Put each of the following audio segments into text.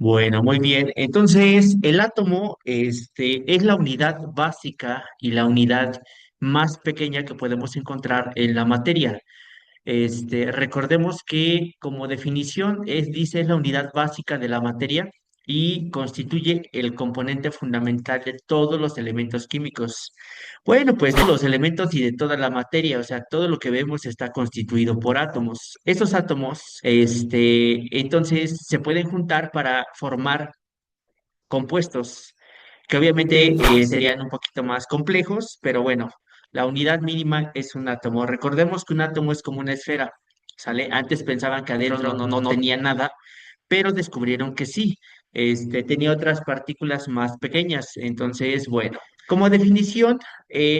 Bueno, muy bien. Entonces, el átomo, es la unidad básica y la unidad más pequeña que podemos encontrar en la materia. Recordemos que como definición dice es la unidad básica de la materia y constituye el componente fundamental de todos los elementos químicos. Bueno, pues de los elementos y de toda la materia, o sea, todo lo que vemos está constituido por átomos. Esos átomos, entonces se pueden juntar para formar compuestos que obviamente serían un poquito más complejos, pero bueno, la unidad mínima es un átomo. Recordemos que un átomo es como una esfera, ¿sale? Antes pensaban que adentro no tenía nada, pero descubrieron que sí, tenía otras partículas más pequeñas. Entonces, bueno, como definición,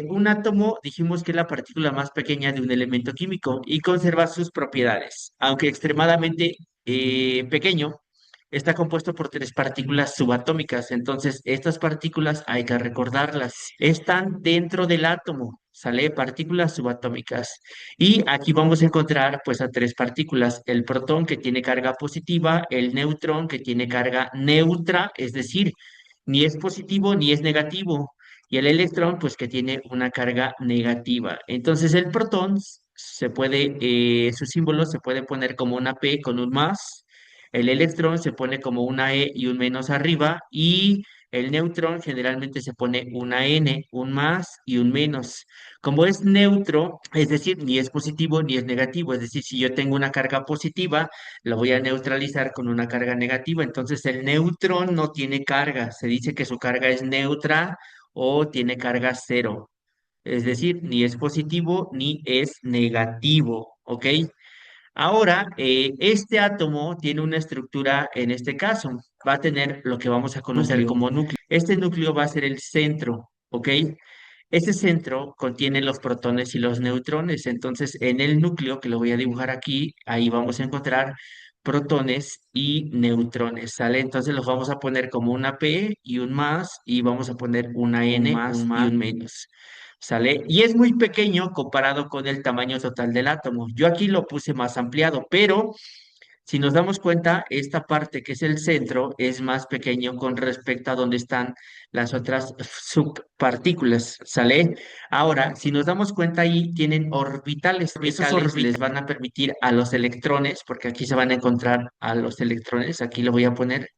un átomo dijimos que es la partícula más pequeña de un elemento químico y conserva sus propiedades, aunque extremadamente pequeño. Está compuesto por tres partículas subatómicas, entonces estas partículas hay que recordarlas. Están dentro del átomo, ¿sale? Partículas subatómicas. Y aquí vamos a encontrar pues a tres partículas, el protón que tiene carga positiva, el neutrón que tiene carga neutra, es decir, ni es positivo ni es negativo, y el electrón pues que tiene una carga negativa. Entonces el protón su símbolo se puede poner como una P con un más, el electrón se pone como una E y un menos arriba, y el neutrón generalmente se pone una N, un más y un menos. Como es neutro, es decir, ni es positivo ni es negativo, es decir, si yo tengo una carga positiva, lo voy a neutralizar con una carga negativa, entonces el neutrón no tiene carga, se dice que su carga es neutra o tiene carga cero, es decir, ni es positivo ni es negativo, ¿ok? Ahora, este átomo tiene una estructura, en este caso, va a tener lo que vamos a conocer Núcleo. como núcleo. Este núcleo va a ser el centro, ¿ok? Ese centro contiene los protones y los neutrones. Entonces, en el núcleo, que lo voy a dibujar aquí, ahí vamos a encontrar protones y neutrones, ¿sale? Entonces los vamos a poner como una P y un más, y vamos a poner una Un N, más un y más, un... y un menos. ¿Sale? Y es muy pequeño comparado con el tamaño total del átomo. Yo aquí lo puse más ampliado, pero si nos damos cuenta, esta parte que es el centro es más pequeño con respecto a donde están las otras subpartículas, ¿sale? Ahora, si nos damos cuenta, ahí tienen orbitales. Esos orbitales les van a permitir a los electrones, porque aquí se van a encontrar a los electrones, aquí lo voy a poner,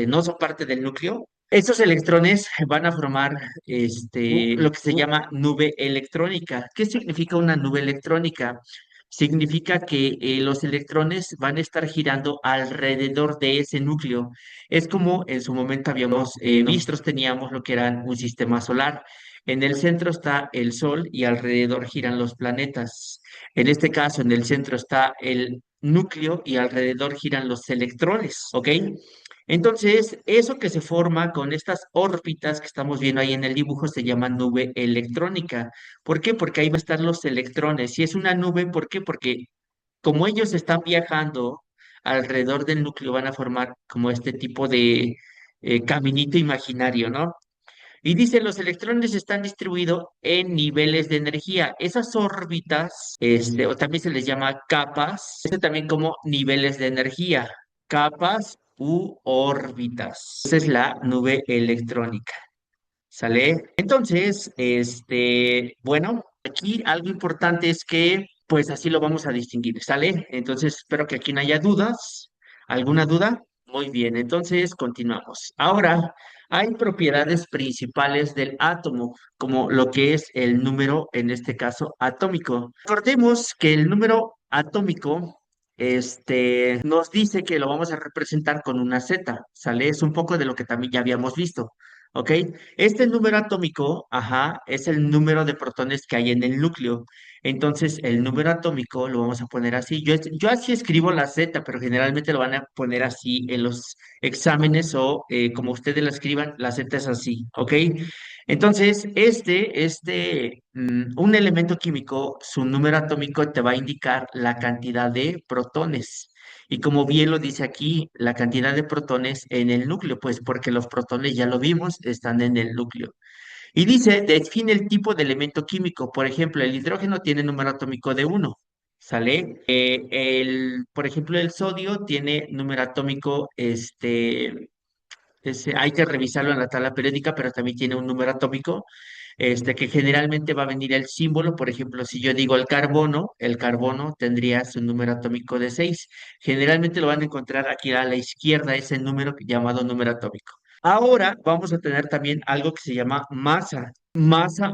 no son parte del núcleo. Estos electrones van a formar lo que se llama nube electrónica. ¿Qué significa una nube electrónica? Significa que los electrones van a estar girando alrededor de ese núcleo. Es como en su momento habíamos visto, nosotros teníamos lo que era un sistema solar. En el centro está el Sol y alrededor giran los planetas. En este caso, en el centro está el núcleo y alrededor giran los electrones, ¿ok? Entonces, eso que se forma con estas órbitas que estamos viendo ahí en el dibujo se llama nube electrónica. ¿Por qué? Porque ahí va a estar los electrones. Si es una nube, ¿por qué? Porque como ellos están viajando alrededor del núcleo, van a formar como este tipo de caminito imaginario, ¿no? Y dice, los electrones están distribuidos en niveles de energía. Esas órbitas, o también se les llama capas, también como niveles de energía, capas u órbitas. Esa es la nube electrónica. ¿Sale? Entonces, bueno, aquí algo importante es que, pues así lo vamos a distinguir, ¿sale? Entonces, espero que aquí no haya dudas. ¿Alguna duda? Muy bien, entonces continuamos. Ahora, hay propiedades principales del átomo, como lo que es el número, en este caso, atómico. Recordemos que el número atómico, nos dice que lo vamos a representar con una Z, ¿sale? Es un poco de lo que también ya habíamos visto. ¿Ok? Este número atómico, ajá, es el número de protones que hay en el núcleo. Entonces, el número atómico lo vamos a poner así. Yo así escribo la Z, pero generalmente lo van a poner así en los exámenes o como ustedes la escriban, la Z es así, ¿ok? Entonces, un elemento químico, su número atómico te va a indicar la cantidad de protones. Y como bien lo dice aquí, la cantidad de protones en el núcleo, pues porque los protones ya lo vimos, están en el núcleo. Y dice, define el tipo de elemento químico. Por ejemplo, el hidrógeno tiene número atómico de uno. ¿sale? Por ejemplo, el sodio tiene número atómico, hay que revisarlo en la tabla periódica, pero también tiene un número atómico, que generalmente va a venir el símbolo. Por ejemplo, si yo digo el carbono tendría su número atómico de 6. Generalmente lo van a encontrar aquí a la izquierda, ese número llamado número atómico. Ahora vamos a tener también algo que se llama masa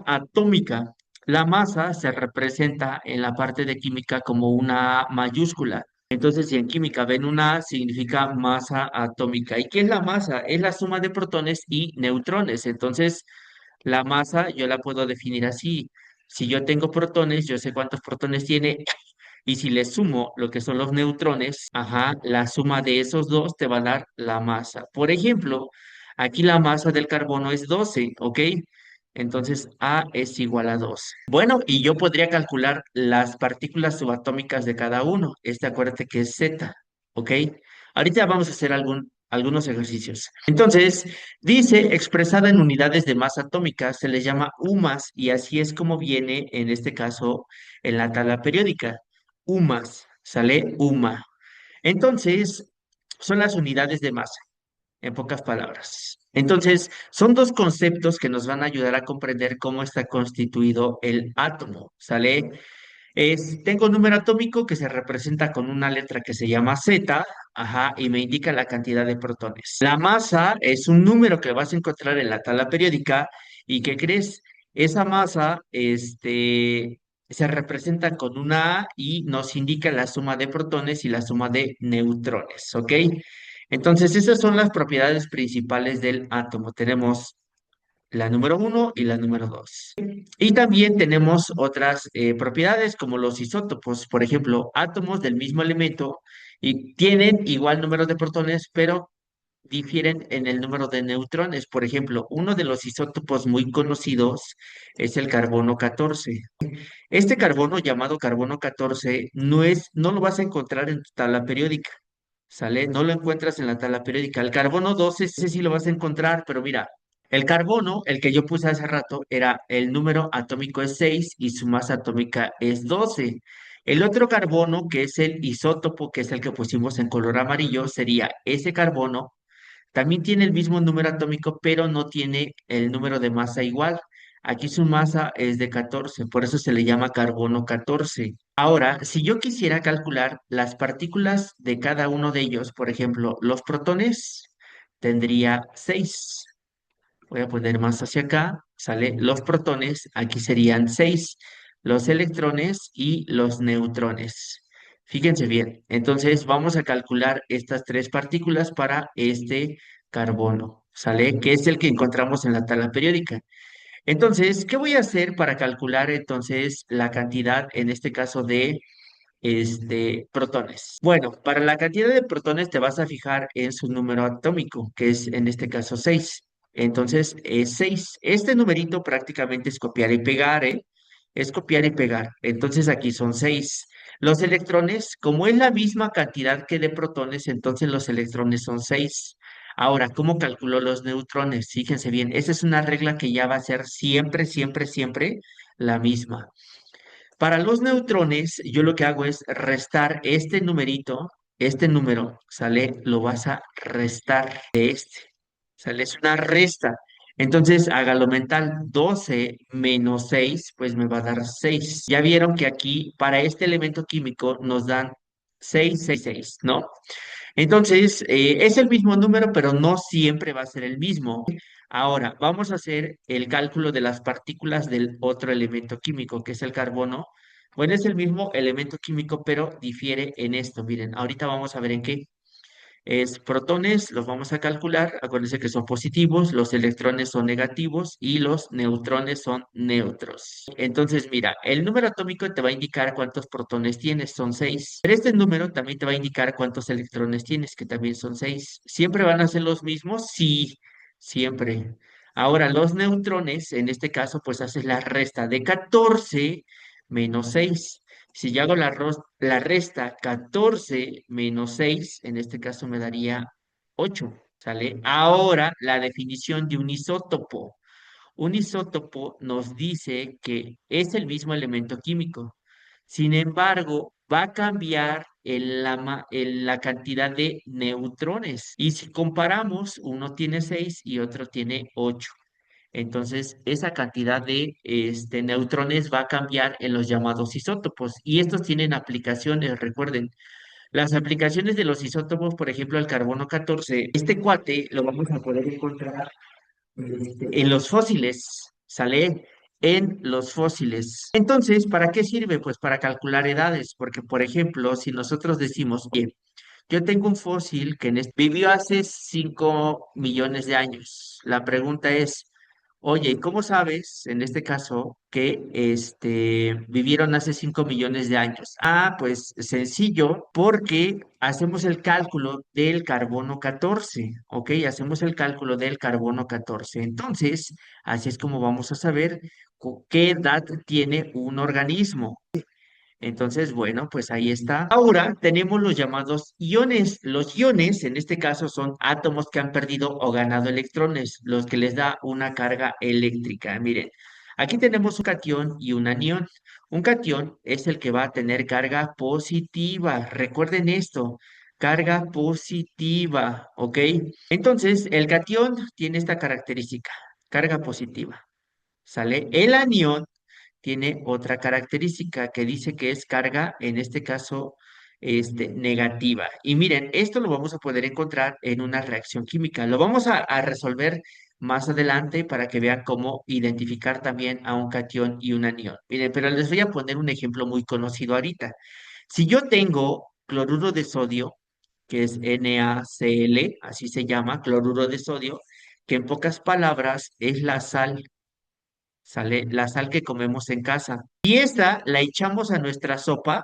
atómica. La masa se representa en la parte de química como una mayúscula. Entonces, si en química ven una A, significa masa atómica. ¿Y qué es la masa? Es la suma de protones y neutrones. Entonces, la masa yo la puedo definir así. Si yo tengo protones, yo sé cuántos protones tiene. Y si le sumo lo que son los neutrones, ajá, la suma de esos dos te va a dar la masa. Por ejemplo, aquí la masa del carbono es 12, ¿ok? Entonces A es igual a 12. Bueno, y yo podría calcular las partículas subatómicas de cada uno. Acuérdate que es Z, ¿ok? Ahorita vamos a hacer algunos ejercicios. Entonces, dice, expresada en unidades de masa atómica, se le llama UMAS, y así es como viene en este caso en la tabla periódica. UMAS, sale UMA. Entonces, son las unidades de masa, en pocas palabras. Entonces, son dos conceptos que nos van a ayudar a comprender cómo está constituido el átomo, ¿sale? Tengo un número atómico que se representa con una letra que se llama Z, ajá, y me indica la cantidad de protones. La masa es un número que vas a encontrar en la tabla periódica y ¿qué crees? Esa masa, se representa con una A y nos indica la suma de protones y la suma de neutrones, ¿ok? Entonces, esas son las propiedades principales del átomo. Tenemos la número uno y la número dos. Y también tenemos otras propiedades como los isótopos, por ejemplo, átomos del mismo elemento y tienen igual número de protones, pero difieren en el número de neutrones. Por ejemplo, uno de los isótopos muy conocidos es el carbono 14. Este carbono llamado carbono 14 no lo vas a encontrar en tu tabla periódica. ¿Sale? No lo encuentras en la tabla periódica. El carbono 12, ese sí lo vas a encontrar, pero mira, el carbono, el que yo puse hace rato, el número atómico es 6 y su masa atómica es 12. El otro carbono, que es el isótopo, que es el que pusimos en color amarillo, sería ese carbono. También tiene el mismo número atómico, pero no tiene el número de masa igual. Aquí su masa es de 14, por eso se le llama carbono 14. Ahora, si yo quisiera calcular las partículas de cada uno de ellos, por ejemplo, los protones, tendría 6. Voy a poner más hacia acá, sale los protones, aquí serían 6, los electrones y los neutrones. Fíjense bien, entonces vamos a calcular estas tres partículas para este carbono, ¿sale? Que es el que encontramos en la tabla periódica. Entonces, ¿qué voy a hacer para calcular entonces la cantidad, en este caso, de protones? Bueno, para la cantidad de protones te vas a fijar en su número atómico, que es en este caso 6. Entonces, es 6. Este numerito prácticamente es copiar y pegar, ¿eh? Es copiar y pegar. Entonces, aquí son 6. Los electrones, como es la misma cantidad que de protones, entonces los electrones son 6. Ahora, ¿cómo calculo los neutrones? Fíjense bien, esa es una regla que ya va a ser siempre, siempre, siempre la misma. Para los neutrones, yo lo que hago es restar este numerito, este número, ¿sale? Lo vas a restar de este, ¿sale? Es una resta. Entonces, hágalo mental, 12 menos 6, pues me va a dar 6. Ya vieron que aquí, para este elemento químico, nos dan 6, 6, 6, ¿no? Entonces, es el mismo número, pero no siempre va a ser el mismo. Ahora, vamos a hacer el cálculo de las partículas del otro elemento químico, que es el carbono. Bueno, es el mismo elemento químico, pero difiere en esto. Miren, ahorita vamos a ver en qué. Es protones, los vamos a calcular. Acuérdense que son positivos, los electrones son negativos y los neutrones son neutros. Entonces, mira, el número atómico te va a indicar cuántos protones tienes, son 6. Pero este número también te va a indicar cuántos electrones tienes, que también son 6. ¿Siempre van a ser los mismos? Sí, siempre. Ahora, los neutrones, en este caso, pues haces la resta de 14 menos 6. Si yo hago la resta 14 menos 6, en este caso me daría 8, ¿sale? Ahora, la definición de un isótopo. Un isótopo nos dice que es el mismo elemento químico. Sin embargo, va a cambiar en la cantidad de neutrones. Y si comparamos, uno tiene 6 y otro tiene 8. Entonces, esa cantidad de neutrones va a cambiar en los llamados isótopos. Y estos tienen aplicaciones, recuerden, las aplicaciones de los isótopos, por ejemplo, el carbono 14, este cuate lo vamos a poder encontrar en los fósiles, ¿sale? En los fósiles. Entonces, ¿para qué sirve? Pues para calcular edades, porque, por ejemplo, si nosotros decimos, oye, yo tengo un fósil que vivió hace 5 millones de años. La pregunta es, oye, ¿y cómo sabes, en este caso, que vivieron hace 5 millones de años? Ah, pues sencillo, porque hacemos el cálculo del carbono 14, ¿ok? Hacemos el cálculo del carbono 14. Entonces, así es como vamos a saber qué edad tiene un organismo. Entonces, bueno, pues ahí está. Ahora tenemos los llamados iones. Los iones, en este caso, son átomos que han perdido o ganado electrones, los que les da una carga eléctrica. Miren, aquí tenemos un catión y un anión. Un catión es el que va a tener carga positiva. Recuerden esto, carga positiva, ¿ok? Entonces, el catión tiene esta característica, carga positiva. ¿Sale? El anión tiene otra característica que dice que es carga, en este caso, negativa. Y miren, esto lo vamos a poder encontrar en una reacción química. Lo vamos a resolver más adelante para que vean cómo identificar también a un catión y un anión. Miren, pero les voy a poner un ejemplo muy conocido ahorita. Si yo tengo cloruro de sodio, que es NaCl, así se llama, cloruro de sodio, que en pocas palabras es la sal. ¿Sale? La sal que comemos en casa. Y esta la echamos a nuestra sopa,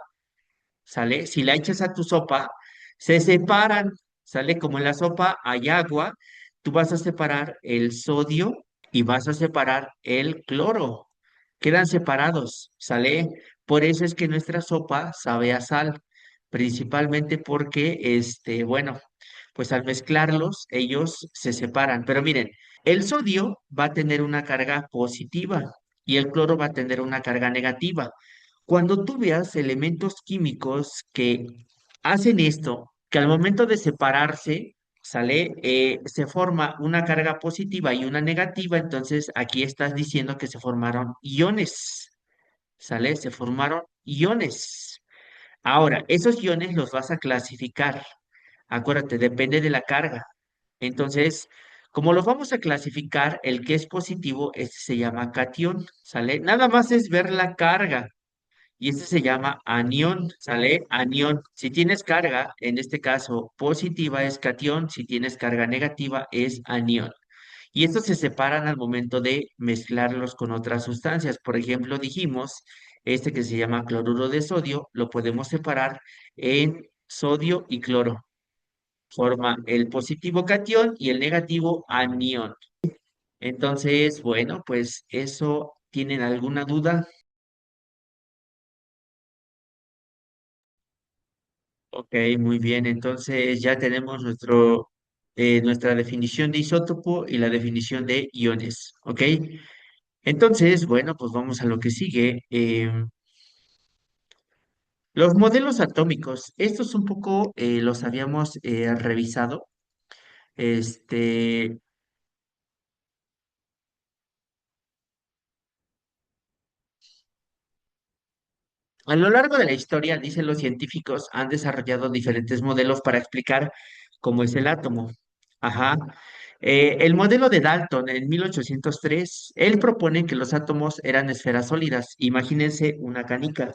¿sale? Si la echas a tu sopa, se separan, ¿sale? Como en la sopa hay agua, tú vas a separar el sodio y vas a separar el cloro. Quedan separados, ¿sale? Por eso es que nuestra sopa sabe a sal, principalmente porque, bueno, pues al mezclarlos, ellos se separan. Pero miren, el sodio va a tener una carga positiva y el cloro va a tener una carga negativa. Cuando tú veas elementos químicos que hacen esto, que al momento de separarse, ¿sale? Se forma una carga positiva y una negativa, entonces aquí estás diciendo que se formaron iones, ¿sale? Se formaron iones. Ahora, esos iones los vas a clasificar. Acuérdate, depende de la carga. Entonces, como los vamos a clasificar, el que es positivo, este se llama catión, ¿sale? Nada más es ver la carga. Y este se llama anión, ¿sale? Anión. Si tienes carga, en este caso positiva es catión, si tienes carga negativa es anión. Y estos se separan al momento de mezclarlos con otras sustancias. Por ejemplo, dijimos, este que se llama cloruro de sodio, lo podemos separar en sodio y cloro. Forma el positivo catión y el negativo anión. Entonces, bueno, pues eso, ¿tienen alguna duda? Ok, muy bien. Entonces ya tenemos nuestra definición de isótopo y la definición de iones. Ok. Entonces, bueno, pues vamos a lo que sigue. Los modelos atómicos, estos un poco los habíamos revisado. Este, a lo largo de la historia, dicen los científicos, han desarrollado diferentes modelos para explicar cómo es el átomo. Ajá. El modelo de Dalton en 1803, él propone que los átomos eran esferas sólidas. Imagínense una canica.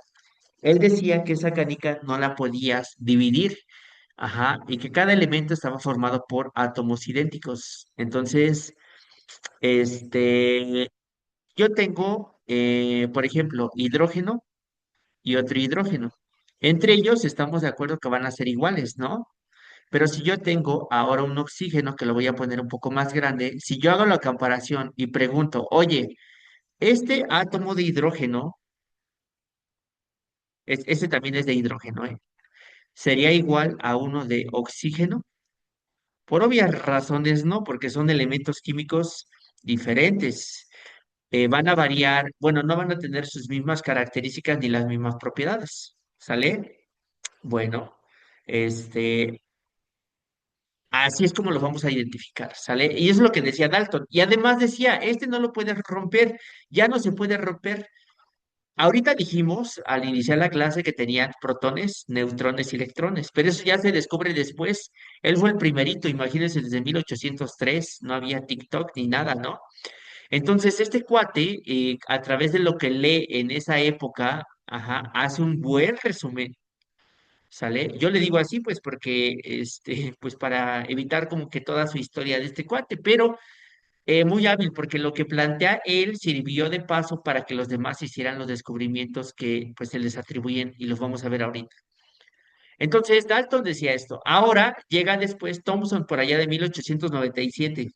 Él decía que esa canica no la podías dividir. Ajá. Y que cada elemento estaba formado por átomos idénticos. Entonces, este, yo tengo, por ejemplo, hidrógeno y otro hidrógeno. Entre ellos estamos de acuerdo que van a ser iguales, ¿no? Pero si yo tengo ahora un oxígeno que lo voy a poner un poco más grande, si yo hago la comparación y pregunto, oye, este átomo de hidrógeno, este también es de hidrógeno, ¿eh? ¿Sería igual a uno de oxígeno? Por obvias razones no, porque son elementos químicos diferentes. van a variar, bueno, no van a tener sus mismas características ni las mismas propiedades, ¿sale? Bueno, este, así es como los vamos a identificar, ¿sale? Y eso es lo que decía Dalton. Y además decía, este no lo puedes romper, ya no se puede romper. Ahorita dijimos al iniciar la clase que tenían protones, neutrones y electrones, pero eso ya se descubre después. Él fue el primerito, imagínense, desde 1803 no había TikTok ni nada, ¿no? Entonces, este cuate, a través de lo que lee en esa época, ajá, hace un buen resumen, ¿sale? Yo le digo así, pues, porque, pues, para evitar como que toda su historia de este cuate, pero muy hábil, porque lo que plantea él sirvió de paso para que los demás hicieran los descubrimientos que, pues, se les atribuyen y los vamos a ver ahorita. Entonces, Dalton decía esto. Ahora llega después Thomson por allá de 1897.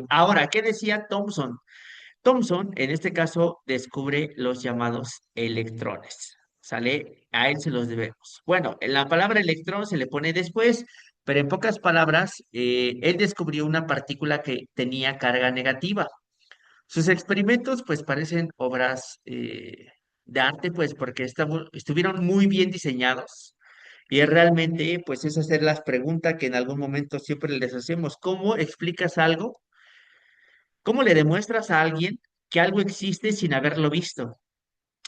Ahora, ¿qué decía Thomson? Thomson, en este caso, descubre los llamados electrones. ¿Sale? A él se los debemos. Bueno, la palabra electrón se le pone después, pero en pocas palabras, él descubrió una partícula que tenía carga negativa. Sus experimentos, pues, parecen obras de arte, pues, porque estuvieron muy bien diseñados. Y es realmente, pues, es hacer las preguntas que en algún momento siempre les hacemos. ¿Cómo explicas algo? ¿Cómo le demuestras a alguien que algo existe sin haberlo visto?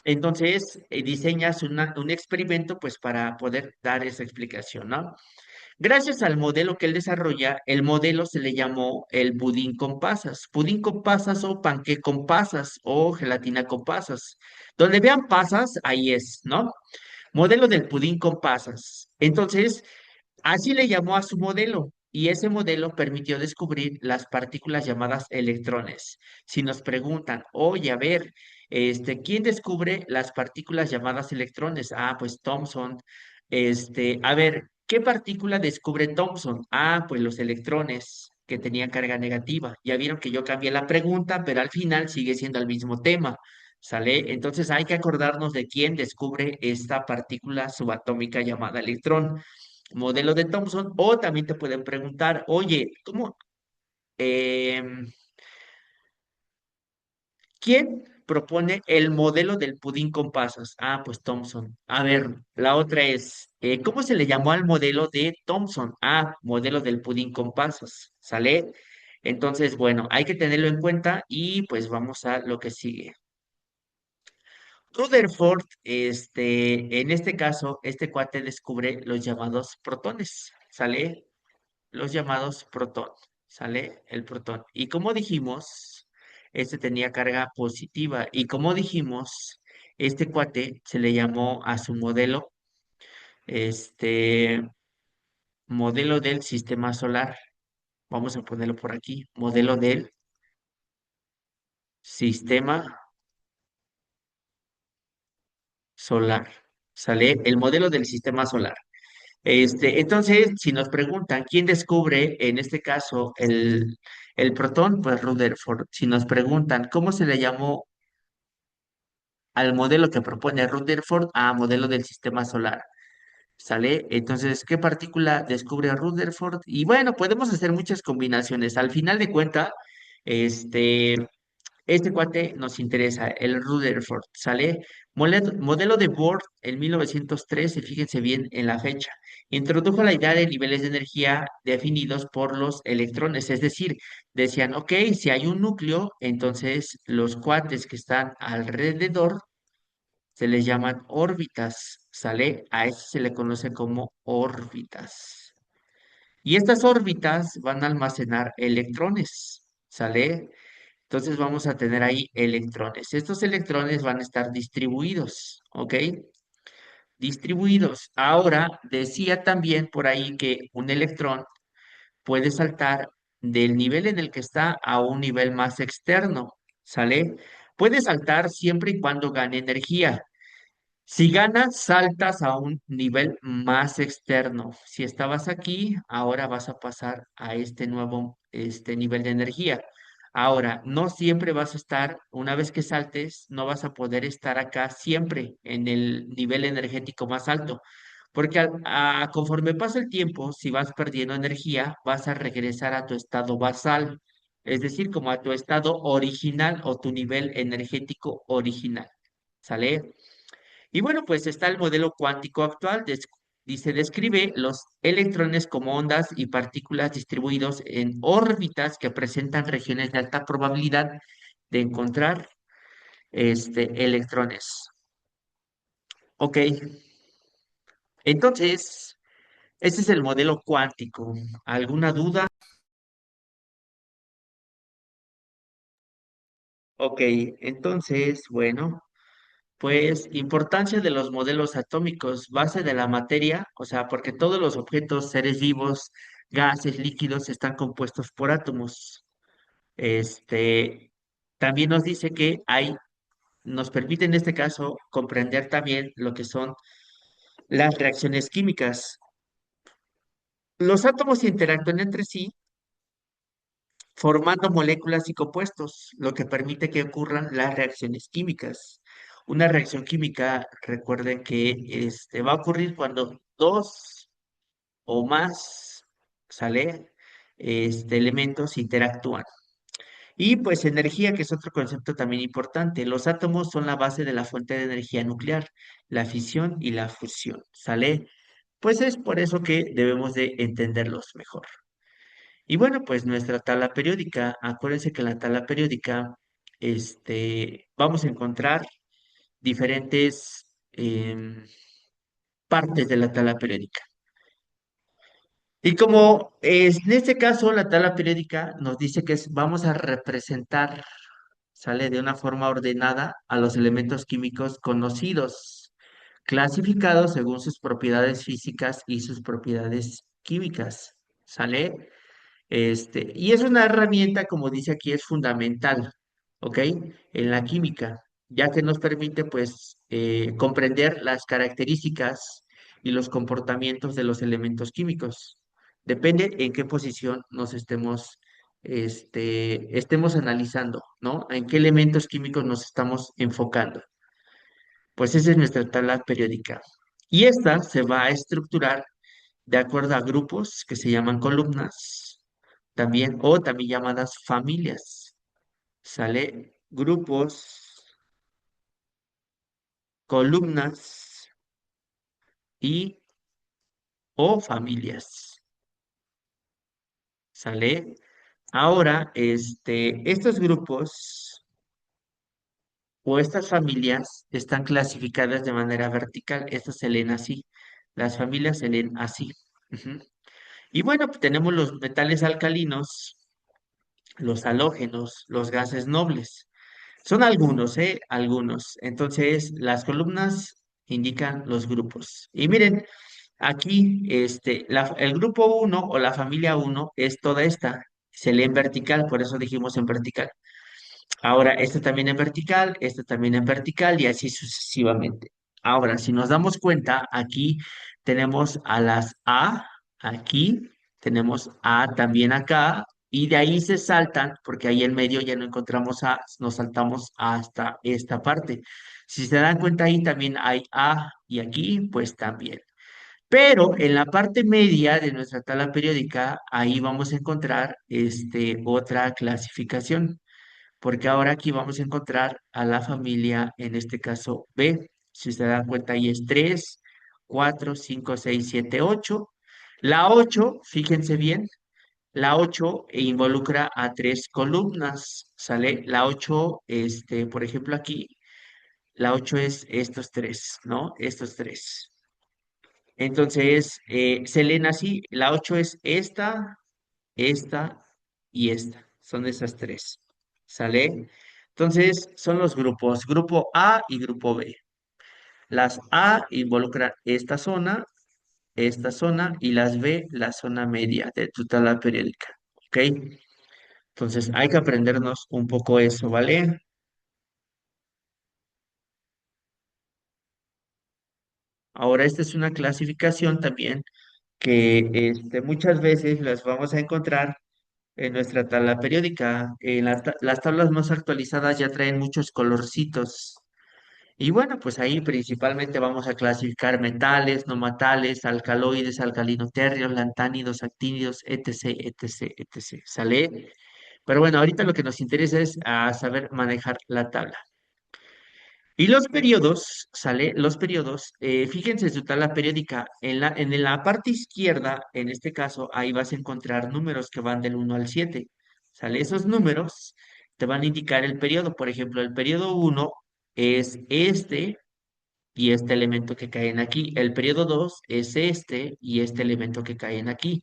Entonces, diseñas un experimento pues para poder dar esa explicación, ¿no? Gracias al modelo que él desarrolla, el modelo se le llamó el pudín con pasas o panqué con pasas o gelatina con pasas. Donde vean pasas, ahí es, ¿no? Modelo del pudín con pasas. Entonces, así le llamó a su modelo y ese modelo permitió descubrir las partículas llamadas electrones. Si nos preguntan, oye, a ver, ¿quién descubre las partículas llamadas electrones? Ah, pues Thomson. A ver, ¿qué partícula descubre Thomson? Ah, pues los electrones que tenían carga negativa. Ya vieron que yo cambié la pregunta, pero al final sigue siendo el mismo tema. ¿Sale? Entonces hay que acordarnos de quién descubre esta partícula subatómica llamada electrón, modelo de Thomson, o también te pueden preguntar, oye, em, ¿quién propone el modelo del pudín con pasas? Ah, pues Thomson. A ver, la otra es, ¿cómo se le llamó al modelo de Thomson? Ah, modelo del pudín con pasas, ¿sale? Entonces, bueno, hay que tenerlo en cuenta y pues vamos a lo que sigue. Rutherford, en este caso, este cuate descubre los llamados protones, ¿sale? Los llamados protón, ¿sale? El protón. Y como dijimos, este tenía carga positiva. Y como dijimos, este cuate se le llamó a su modelo, este modelo del sistema solar. Vamos a ponerlo por aquí, modelo del sistema solar, ¿sale? El modelo del sistema solar. Entonces, si nos preguntan quién descubre, en este caso, el protón, pues Rutherford. Si nos preguntan cómo se le llamó al modelo que propone Rutherford, a modelo del sistema solar, ¿sale? Entonces, ¿qué partícula descubre Rutherford? Y bueno, podemos hacer muchas combinaciones. Al final de cuentas, este, este cuate nos interesa, el Rutherford, ¿sale? Modelo de Bohr en 1913, fíjense bien en la fecha, introdujo la idea de niveles de energía definidos por los electrones, es decir, decían, ok, si hay un núcleo, entonces los cuates que están alrededor se les llaman órbitas, ¿sale? A eso se le conoce como órbitas. Y estas órbitas van a almacenar electrones, ¿sale? Entonces vamos a tener ahí electrones. Estos electrones van a estar distribuidos, ¿ok? Distribuidos. Ahora, decía también por ahí que un electrón puede saltar del nivel en el que está a un nivel más externo, ¿sale? Puede saltar siempre y cuando gane energía. Si ganas, saltas a un nivel más externo. Si estabas aquí, ahora vas a pasar a este nuevo nivel de energía. Ahora, no siempre vas a estar, una vez que saltes, no vas a poder estar acá siempre en el nivel energético más alto, porque conforme pasa el tiempo, si vas perdiendo energía, vas a regresar a tu estado basal. es decir, como a tu estado original o tu nivel energético original, ¿sale? Y bueno, pues está el modelo cuántico actual, dice, describe los electrones como ondas y partículas distribuidos en órbitas que presentan regiones de alta probabilidad de encontrar electrones. Ok, entonces, ese es el modelo cuántico. ¿Alguna duda? Ok, entonces, bueno, pues importancia de los modelos atómicos, base de la materia, o sea, porque todos los objetos, seres vivos, gases, líquidos, están compuestos por átomos. Este, también nos dice que nos permite en este caso comprender también lo que son las reacciones químicas. Los átomos interactúan entre sí formando moléculas y compuestos, lo que permite que ocurran las reacciones químicas. Una reacción química, recuerden que va a ocurrir cuando dos o más, ¿sale? Elementos interactúan. Y pues energía, que es otro concepto también importante. Los átomos son la base de la fuente de energía nuclear, la fisión y la fusión, ¿sale? Pues es por eso que debemos de entenderlos mejor. Y bueno, pues nuestra tabla periódica, acuérdense que en la tabla periódica, vamos a encontrar diferentes partes de la tabla periódica. Y como es, en este caso la tabla periódica nos dice que vamos a representar, sale de una forma ordenada a los elementos químicos conocidos, clasificados según sus propiedades físicas y sus propiedades químicas, ¿sale? Y es una herramienta, como dice aquí, es fundamental, ¿ok? En la química, ya que nos permite, pues, comprender las características y los comportamientos de los elementos químicos. Depende en qué posición nos estemos analizando, ¿no? En qué elementos químicos nos estamos enfocando. Pues esa es nuestra tabla periódica. Y esta se va a estructurar de acuerdo a grupos que se llaman columnas, también, o también llamadas familias. ¿Sale? Grupos, columnas y o familias. ¿Sale? Ahora, estos grupos o estas familias están clasificadas de manera vertical. Estas se leen así. Las familias se leen así. Ujú. Y bueno, pues tenemos los metales alcalinos, los halógenos, los gases nobles. Son algunos, ¿eh? Algunos. Entonces, las columnas indican los grupos. Y miren, aquí, el grupo uno o la familia uno es toda esta. Se lee en vertical, por eso dijimos en vertical. Ahora, esta también en vertical, esta también en vertical y así sucesivamente. Ahora, si nos damos cuenta, aquí tenemos a las A, aquí, tenemos A también acá, y de ahí se saltan, porque ahí en medio ya no encontramos A, nos saltamos hasta esta parte. Si se dan cuenta, ahí también hay A y aquí, pues también. Pero en la parte media de nuestra tabla periódica, ahí vamos a encontrar otra clasificación porque ahora aquí vamos a encontrar a la familia, en este caso B. Si se dan cuenta, ahí es 3, 4, 5, 6, 7, 8. La 8, fíjense bien, la 8 involucra a tres columnas, ¿sale? La 8, por ejemplo, aquí, la 8 es estos tres, ¿no? Estos tres. Entonces, se leen así, la 8 es esta y esta. Son esas tres. ¿Sale? Entonces, son los grupos, grupo A y grupo B. Las A involucran esta zona, y las B, la zona media de tu tabla periódica. ¿Ok? Entonces, hay que aprendernos un poco eso, ¿vale? Ahora, esta es una clasificación también que muchas veces las vamos a encontrar en nuestra tabla periódica. Las tablas más actualizadas ya traen muchos colorcitos. Y bueno, pues ahí principalmente vamos a clasificar metales, no metales, alcaloides, alcalinoterrios, lantánidos, actínidos, etc., etc., etc. ¿Sale? Pero bueno, ahorita lo que nos interesa es saber manejar la tabla. Y los periodos, ¿sale? Los periodos, fíjense en su tabla periódica. En la parte izquierda, en este caso, ahí vas a encontrar números que van del 1 al 7. ¿Sale? Esos números te van a indicar el periodo. Por ejemplo, el periodo uno es este y este elemento que caen aquí. El periodo 2 es este y este elemento que caen aquí.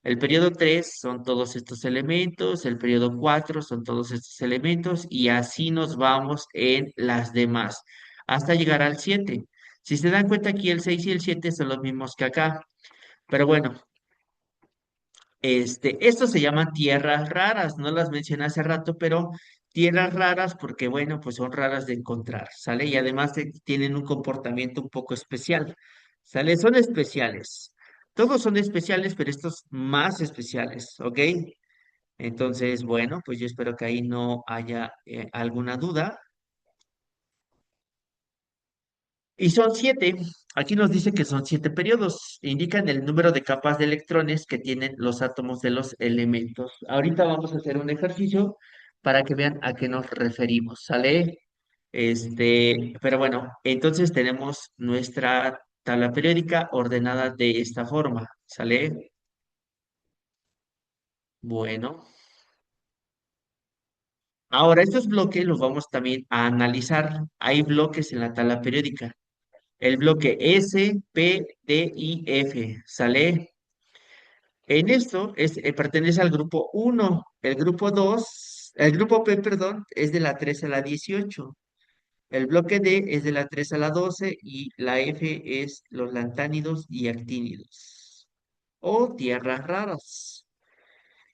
El periodo 3 son todos estos elementos, el periodo 4 son todos estos elementos y así nos vamos en las demás hasta llegar al 7. Si se dan cuenta aquí el 6 y el 7 son los mismos que acá, pero bueno, estos se llaman tierras raras, no las mencioné hace rato, pero tierras raras porque, bueno, pues son raras de encontrar, ¿sale? Y además tienen un comportamiento un poco especial, ¿sale? Son especiales. Todos son especiales, pero estos más especiales, ¿ok? Entonces, bueno, pues yo espero que ahí no haya alguna duda. Y son 7. Aquí nos dice que son 7 periodos. Indican el número de capas de electrones que tienen los átomos de los elementos. Ahorita vamos a hacer un ejercicio para que vean a qué nos referimos. ¿Sale? Pero bueno, entonces tenemos nuestra tabla periódica ordenada de esta forma. ¿Sale? Bueno. Ahora, estos bloques los vamos también a analizar. Hay bloques en la tabla periódica. El bloque S, P, D y F, ¿sale? En esto pertenece al grupo uno. El grupo P, perdón, es de la 3 a la 18. El bloque D es de la 3 a la 12 y la F es los lantánidos y actínidos o tierras raras.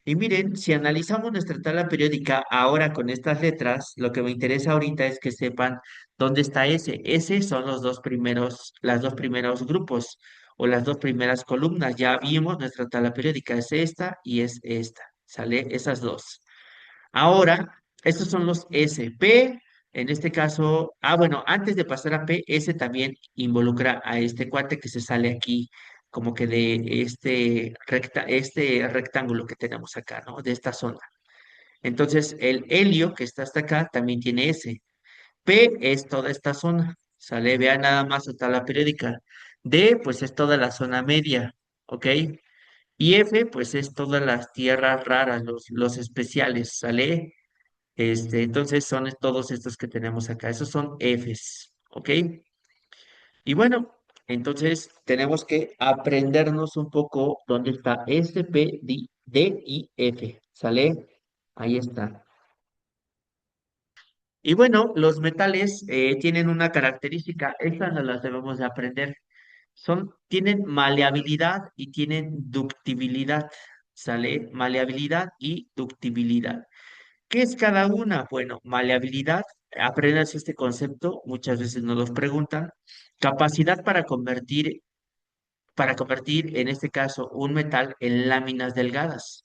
Y miren, si analizamos nuestra tabla periódica ahora con estas letras, lo que me interesa ahorita es que sepan dónde está S. S son las dos primeros grupos o las dos primeras columnas. Ya vimos nuestra tabla periódica, es esta y es esta. ¿Sale? Esas dos. Ahora, estos son los SP. En este caso, bueno, antes de pasar a P, S también involucra a este cuate que se sale aquí, como que de este rectángulo que tenemos acá, ¿no? De esta zona. Entonces, el helio que está hasta acá también tiene S. P es toda esta zona, ¿sale? Vean nada más su tabla periódica. D, pues es toda la zona media, ¿ok? Y F, pues es todas las tierras raras, los especiales, ¿sale? Entonces son todos estos que tenemos acá. Esos son Fs, ¿ok? Y bueno, entonces tenemos que aprendernos un poco dónde está S, P, D y F, ¿sale? Ahí está. Y bueno, los metales tienen una característica, estas no las debemos de aprender. Tienen maleabilidad y tienen ductibilidad, ¿sale? Maleabilidad y ductibilidad. ¿Qué es cada una? Bueno, maleabilidad, aprendas este concepto, muchas veces nos los preguntan. Capacidad para convertir, en este caso, un metal en láminas delgadas.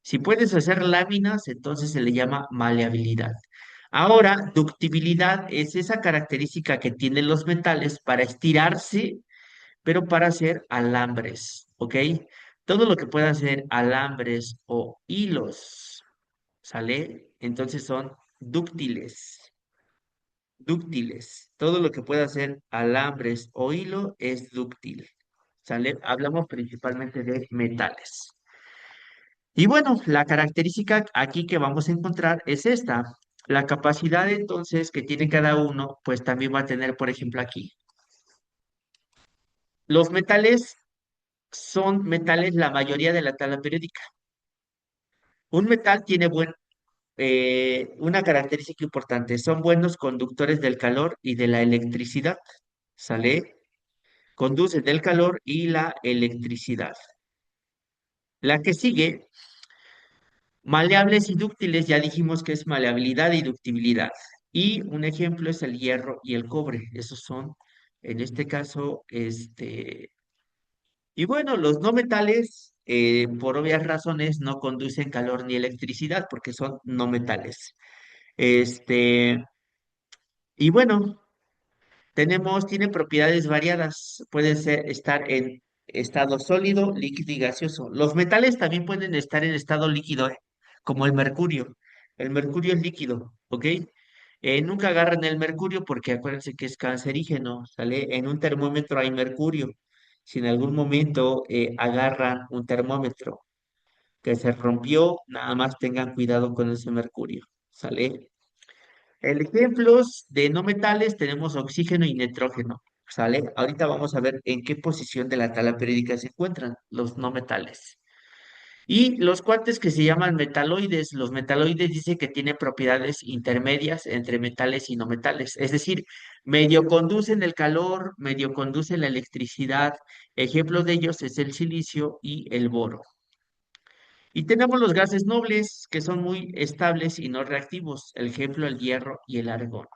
Si puedes hacer láminas, entonces se le llama maleabilidad. Ahora, ductibilidad es esa característica que tienen los metales para estirarse, pero para hacer alambres, ¿ok? Todo lo que pueda hacer alambres o hilos, ¿sale? Entonces son dúctiles, dúctiles. Todo lo que pueda hacer alambres o hilo es dúctil, ¿sale? Hablamos principalmente de metales. Y bueno, la característica aquí que vamos a encontrar es esta. La capacidad entonces que tiene cada uno, pues también va a tener, por ejemplo, aquí. Los metales son metales la mayoría de la tabla periódica. Un metal tiene una característica importante, son buenos conductores del calor y de la electricidad, ¿sale? Conducen el calor y la electricidad. La que sigue, maleables y dúctiles, ya dijimos que es maleabilidad y ductibilidad. Y un ejemplo es el hierro y el cobre, esos son, en este caso, y bueno, los no metales, por obvias razones, no conducen calor ni electricidad porque son no metales. Este, y bueno, tienen propiedades variadas. Puede estar en estado sólido, líquido y gaseoso. Los metales también pueden estar en estado líquido, ¿eh? como el mercurio. El mercurio es líquido, ¿ok? Nunca agarran el mercurio porque acuérdense que es cancerígeno, ¿sale? En un termómetro hay mercurio. Si en algún momento agarran un termómetro que se rompió, nada más tengan cuidado con ese mercurio, ¿sale? En ejemplos de no metales tenemos oxígeno y nitrógeno, ¿sale? Ahorita vamos a ver en qué posición de la tabla periódica se encuentran los no metales. Y los cuates que se llaman metaloides, los metaloides dice que tienen propiedades intermedias entre metales y no metales, es decir, medio conducen el calor, medio conducen la electricidad. Ejemplo de ellos es el silicio y el boro. Y tenemos los gases nobles que son muy estables y no reactivos, el ejemplo el hierro y el argón.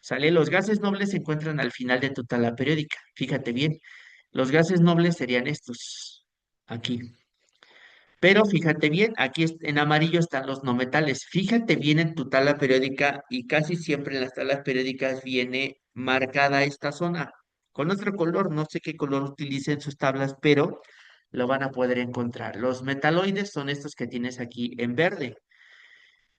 ¿Sale? Los gases nobles se encuentran al final de tu tabla periódica. Fíjate bien, los gases nobles serían estos, aquí. Pero fíjate bien, aquí en amarillo están los no metales. Fíjate bien en tu tabla periódica y casi siempre en las tablas periódicas viene marcada esta zona con otro color. No sé qué color utilicen sus tablas, pero lo van a poder encontrar. Los metaloides son estos que tienes aquí en verde.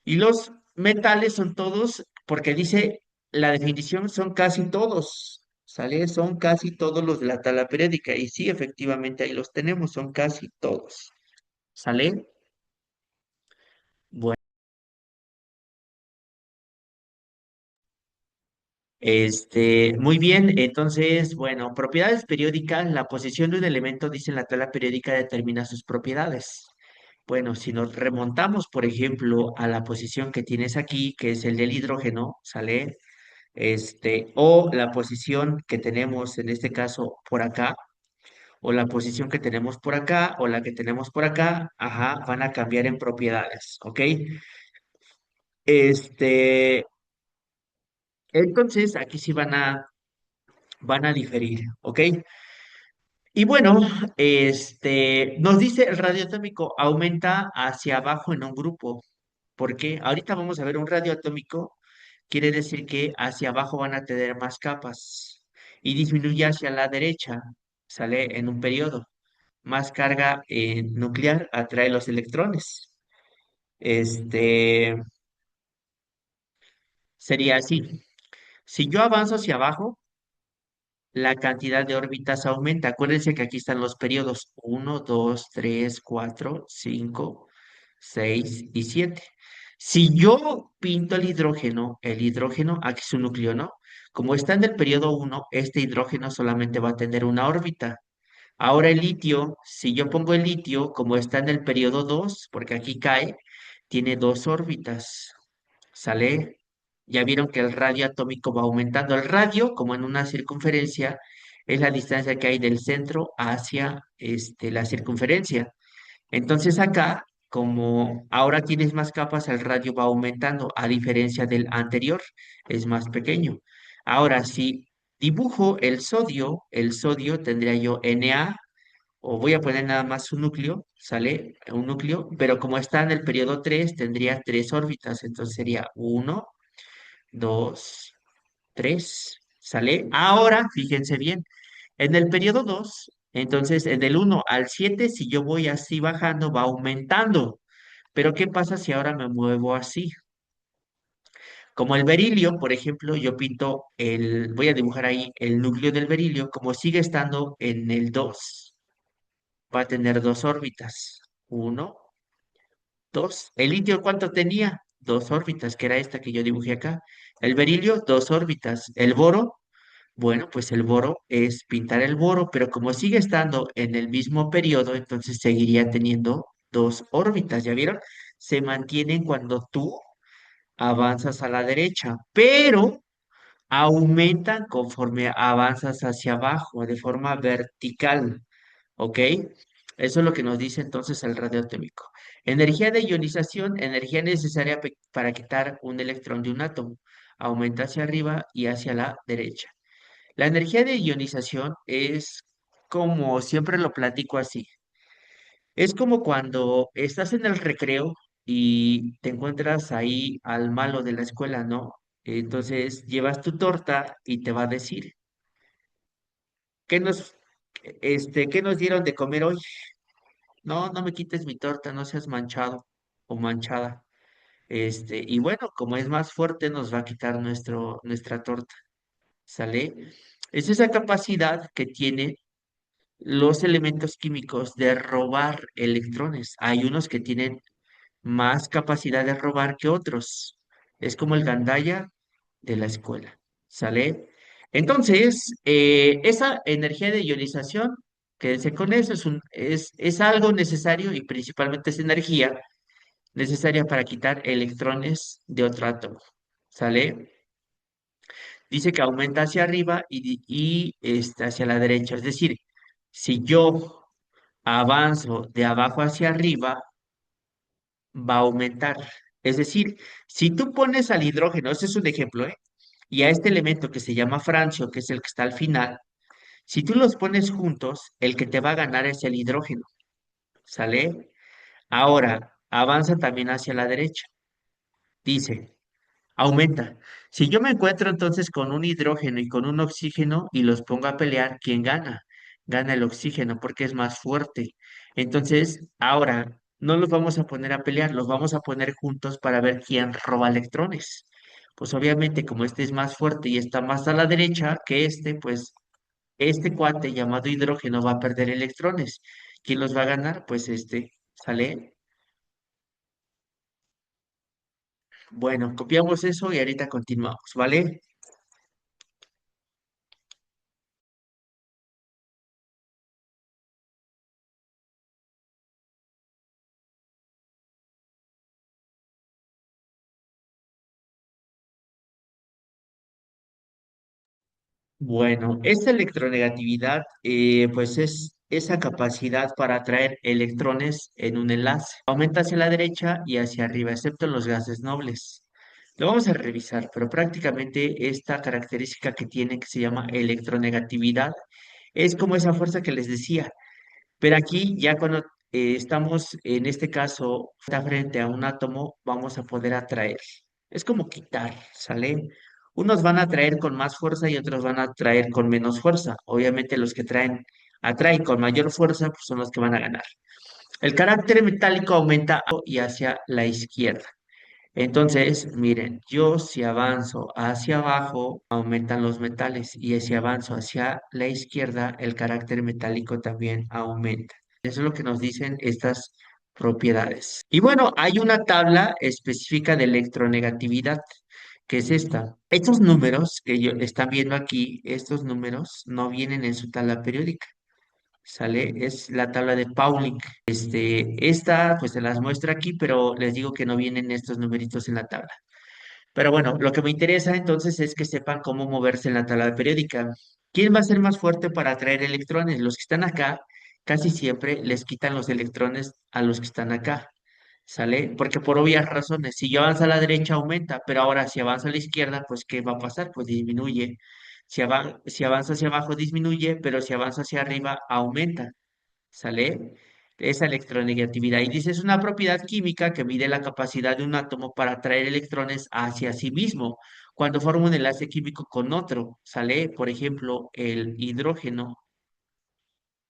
Y los metales son todos, porque dice la definición, son casi todos. ¿Sale? Son casi todos los de la tabla periódica. Y sí, efectivamente ahí los tenemos, son casi todos. ¿Sale? Bueno. Muy bien, entonces, bueno, propiedades periódicas, la posición de un elemento, dice en la tabla periódica, determina sus propiedades. Bueno, si nos remontamos, por ejemplo, a la posición que tienes aquí, que es el del hidrógeno, ¿sale? O la posición que tenemos en este caso por acá, o la posición que tenemos por acá, o la que tenemos por acá, ajá, van a cambiar en propiedades, ¿ok? Este, entonces, aquí sí van a diferir, ¿ok? Y bueno, nos dice el radio atómico aumenta hacia abajo en un grupo. ¿Por qué? Ahorita vamos a ver un radio atómico, quiere decir que hacia abajo van a tener más capas y disminuye hacia la derecha, sale en un periodo. Más carga nuclear atrae los electrones. Este sería así. Si yo avanzo hacia abajo, la cantidad de órbitas aumenta. Acuérdense que aquí están los periodos uno, 2, 3, 4, 5, 6 y 7. Si yo pinto el hidrógeno, aquí es un núcleo, ¿no? Como está en el periodo uno, este hidrógeno solamente va a tener una órbita. Ahora el litio, si yo pongo el litio, como está en el periodo 2, porque aquí cae, tiene dos órbitas. ¿Sale? Ya vieron que el radio atómico va aumentando. El radio, como en una circunferencia, es la distancia que hay del centro hacia la circunferencia. Entonces acá, como ahora tienes más capas, el radio va aumentando, a diferencia del anterior, es más pequeño. Ahora, si dibujo el sodio tendría yo Na, o voy a poner nada más un núcleo, ¿sale? Un núcleo, pero como está en el periodo 3 tendría tres órbitas, entonces sería uno, 2, 3, ¿sale? Ahora, fíjense bien, en el periodo 2, entonces en el 1 al 7, si yo voy así bajando, va aumentando. Pero ¿qué pasa si ahora me muevo así? Como el berilio, por ejemplo, yo pinto voy a dibujar ahí el núcleo del berilio, como sigue estando en el 2, va a tener dos órbitas. Uno, dos. ¿El litio cuánto tenía? Dos órbitas, que era esta que yo dibujé acá. El berilio, dos órbitas. El boro, bueno, pues el boro es pintar el boro, pero como sigue estando en el mismo periodo, entonces seguiría teniendo dos órbitas, ¿ya vieron? Se mantienen cuando tú avanzas a la derecha, pero aumentan conforme avanzas hacia abajo, de forma vertical, ¿ok? Eso es lo que nos dice entonces el radioatómico. Energía de ionización, energía necesaria para quitar un electrón de un átomo. Aumenta hacia arriba y hacia la derecha. La energía de ionización es como siempre lo platico así. Es como cuando estás en el recreo y te encuentras ahí al malo de la escuela, ¿no? Entonces llevas tu torta y te va a decir, ¿qué qué nos dieron de comer hoy? No, no me quites mi torta, no seas manchado. o manchada. Y bueno, como es más fuerte, nos va a quitar nuestra torta, ¿sale? Es esa capacidad que tiene los elementos químicos de robar electrones. Hay unos que tienen más capacidad de robar que otros. Es como el gandaya de la escuela, ¿sale? Entonces, esa energía de ionización, quédense con eso, es algo necesario y principalmente es energía necesaria para quitar electrones de otro átomo, ¿sale? Dice que aumenta hacia arriba y hacia la derecha. Es decir, si yo avanzo de abajo hacia arriba, va a aumentar. Es decir, si tú pones al hidrógeno, ese es un ejemplo, ¿eh? Y a este elemento que se llama francio, que es el que está al final, si tú los pones juntos, el que te va a ganar es el hidrógeno, ¿sale? Ahora, avanza también hacia la derecha. Dice, aumenta. Si yo me encuentro entonces con un hidrógeno y con un oxígeno y los pongo a pelear, ¿quién gana? Gana el oxígeno porque es más fuerte. Entonces, ahora no los vamos a poner a pelear, los vamos a poner juntos para ver quién roba electrones. Pues obviamente como este es más fuerte y está más a la derecha que este, pues este cuate llamado hidrógeno va a perder electrones. ¿Quién los va a ganar? Pues este, ¿sale? Bueno, copiamos eso y ahorita continuamos, ¿vale? Bueno, esta electronegatividad, pues es esa capacidad para atraer electrones en un enlace. Aumenta hacia la derecha y hacia arriba, excepto en los gases nobles. Lo vamos a revisar, pero prácticamente esta característica que tiene, que se llama electronegatividad, es como esa fuerza que les decía. Pero aquí ya cuando estamos, en este caso, frente a un átomo, vamos a poder atraer. Es como quitar, ¿sale? Unos van a atraer con más fuerza y otros van a atraer con menos fuerza. Obviamente los que atraen con mayor fuerza, pues son los que van a ganar. El carácter metálico aumenta y hacia la izquierda. Entonces, miren, yo si avanzo hacia abajo, aumentan los metales y si avanzo hacia la izquierda, el carácter metálico también aumenta. Eso es lo que nos dicen estas propiedades. Y bueno, hay una tabla específica de electronegatividad, que es esta. Estos números que están viendo aquí, estos números no vienen en su tabla periódica. ¿Sale? Es la tabla de Pauling. Esta, pues se las muestro aquí, pero les digo que no vienen estos numeritos en la tabla. Pero bueno, lo que me interesa entonces es que sepan cómo moverse en la tabla periódica. ¿Quién va a ser más fuerte para atraer electrones? Los que están acá casi siempre les quitan los electrones a los que están acá. ¿Sale? Porque por obvias razones, si yo avanzo a la derecha aumenta, pero ahora si avanzo a la izquierda, pues ¿qué va a pasar? Pues disminuye. Si avanzo hacia abajo disminuye, pero si avanzo hacia arriba aumenta. ¿Sale? Esa electronegatividad. Y dice, es una propiedad química que mide la capacidad de un átomo para atraer electrones hacia sí mismo cuando forma un enlace químico con otro. ¿Sale? Por ejemplo, el hidrógeno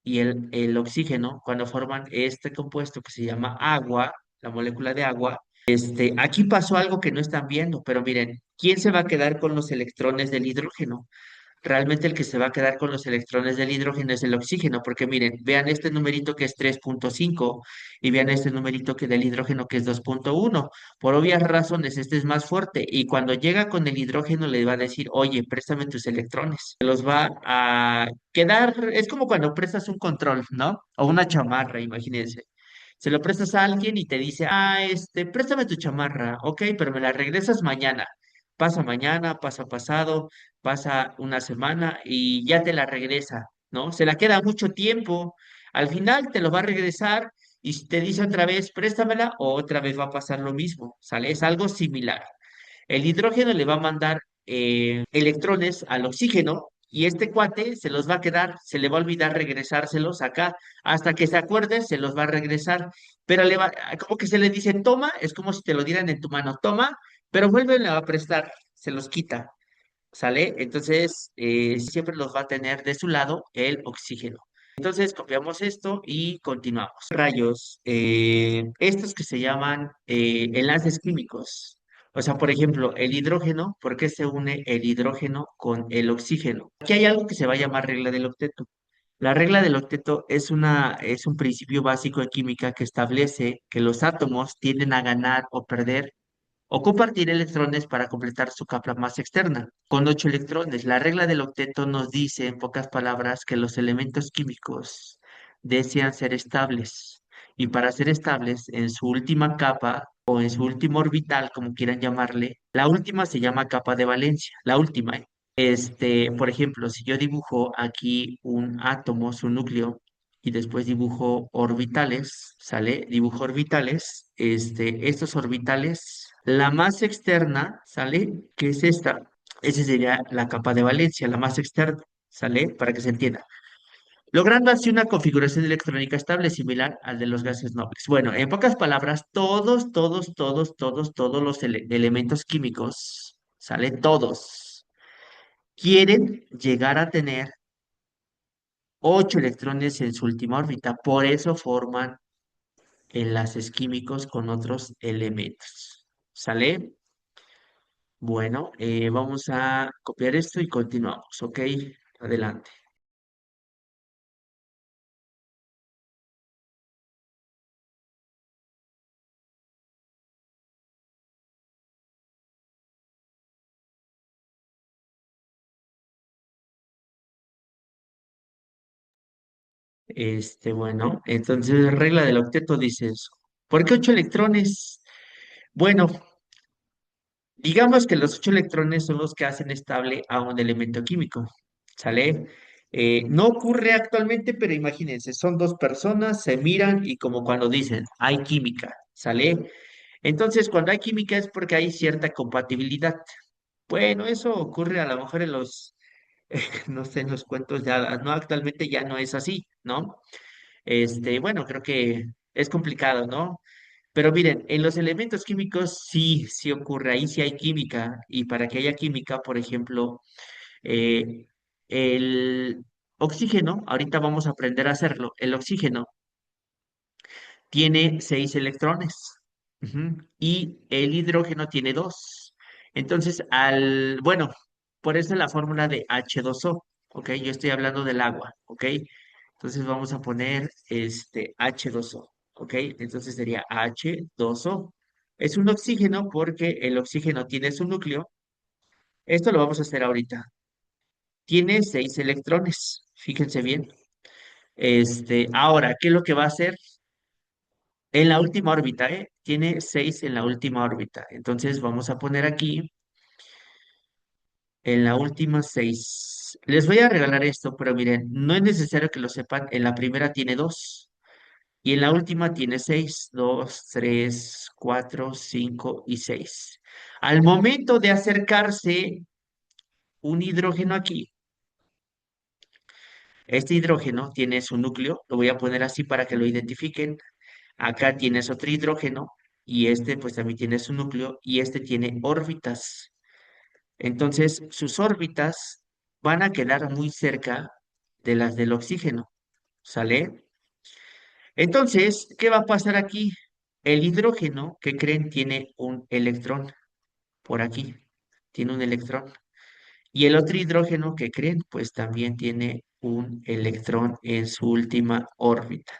y el oxígeno, cuando forman este compuesto que se llama agua, la molécula de agua. Aquí pasó algo que no están viendo, pero miren, ¿quién se va a quedar con los electrones del hidrógeno? Realmente el que se va a quedar con los electrones del hidrógeno es el oxígeno, porque miren, vean este numerito que es 3,5 y vean este numerito que del hidrógeno que es 2,1. Por obvias razones, este es más fuerte y cuando llega con el hidrógeno le va a decir, oye, préstame tus electrones. Se los va a quedar, es como cuando prestas un control, ¿no? O una chamarra, imagínense. Se lo prestas a alguien y te dice, préstame tu chamarra, ok, pero me la regresas mañana. Pasa mañana, pasa pasado, pasa una semana y ya te la regresa, ¿no? Se la queda mucho tiempo. Al final te lo va a regresar y si te dice otra vez, préstamela, o otra vez va a pasar lo mismo, ¿sale? Es algo similar. El hidrógeno le va a mandar electrones al oxígeno y este cuate se los va a quedar, se le va a olvidar regresárselos acá. Hasta que se acuerde, se los va a regresar. Pero como que se le dice, toma, es como si te lo dieran en tu mano, toma, pero vuelven a prestar, se los quita. ¿Sale? Entonces, siempre los va a tener de su lado el oxígeno. Entonces copiamos esto y continuamos. Rayos, estos que se llaman enlaces químicos. O sea, por ejemplo, el hidrógeno, ¿por qué se une el hidrógeno con el oxígeno? Aquí hay algo que se va a llamar regla del octeto. La regla del octeto es un principio básico de química que establece que los átomos tienden a ganar o perder o compartir electrones para completar su capa más externa. Con 8 electrones, la regla del octeto nos dice, en pocas palabras, que los elementos químicos desean ser estables. Y para ser estables, en su última capa o en su último orbital, como quieran llamarle, la última se llama capa de valencia, la última. Por ejemplo, si yo dibujo aquí un átomo, su núcleo, y después dibujo orbitales, ¿sale? Dibujo orbitales, estos orbitales, la más externa, ¿sale? Que es esta. Esa sería la capa de valencia, la más externa, ¿sale? Para que se entienda. Logrando así una configuración electrónica estable similar al de los gases nobles. Bueno, en pocas palabras, todos los elementos químicos, ¿sale? Todos quieren llegar a tener 8 electrones en su última órbita. Por eso forman enlaces químicos con otros elementos. ¿Sale? Bueno, vamos a copiar esto y continuamos, ¿ok? Adelante. Bueno, entonces regla del octeto dice eso. ¿Por qué 8 electrones? Bueno, digamos que los 8 electrones son los que hacen estable a un elemento químico. ¿Sale? No ocurre actualmente, pero imagínense, son dos personas, se miran y como cuando dicen, hay química. ¿Sale? Entonces, cuando hay química es porque hay cierta compatibilidad. Bueno, eso ocurre a lo mejor en los, no sé, en los cuentos de hadas, ¿no? Actualmente ya no es así, ¿no? Bueno, creo que es complicado, ¿no? Pero miren, en los elementos químicos sí ocurre, ahí sí hay química, y para que haya química, por ejemplo, eh, el oxígeno, ahorita vamos a aprender a hacerlo, el oxígeno tiene 6 electrones. Ujú. Y el hidrógeno tiene dos. Entonces, bueno, por eso la fórmula de H2O, ¿ok? Yo estoy hablando del agua, ¿ok? Entonces vamos a poner H2O, ¿ok? Entonces sería H2O. Es un oxígeno porque el oxígeno tiene su núcleo. Esto lo vamos a hacer ahorita. Tiene 6 electrones, fíjense bien. Ahora, ¿qué es lo que va a hacer? En la última órbita, ¿eh? Tiene 6 en la última órbita. Entonces vamos a poner aquí en la última 6. Les voy a regalar esto, pero miren, no es necesario que lo sepan. En la primera tiene 2 y en la última tiene 6. 2, 3, 4, 5 y 6. Al momento de acercarse un hidrógeno aquí, este hidrógeno tiene su núcleo, lo voy a poner así para que lo identifiquen. Acá tienes otro hidrógeno y este pues también tiene su núcleo y este tiene órbitas. Entonces sus órbitas van a quedar muy cerca de las del oxígeno, ¿sale? Entonces, ¿qué va a pasar aquí? El hidrógeno, ¿que creen? Tiene un electrón por aquí, tiene un electrón. Y el otro hidrógeno, ¿que creen? Pues también tiene un electrón en su última órbita.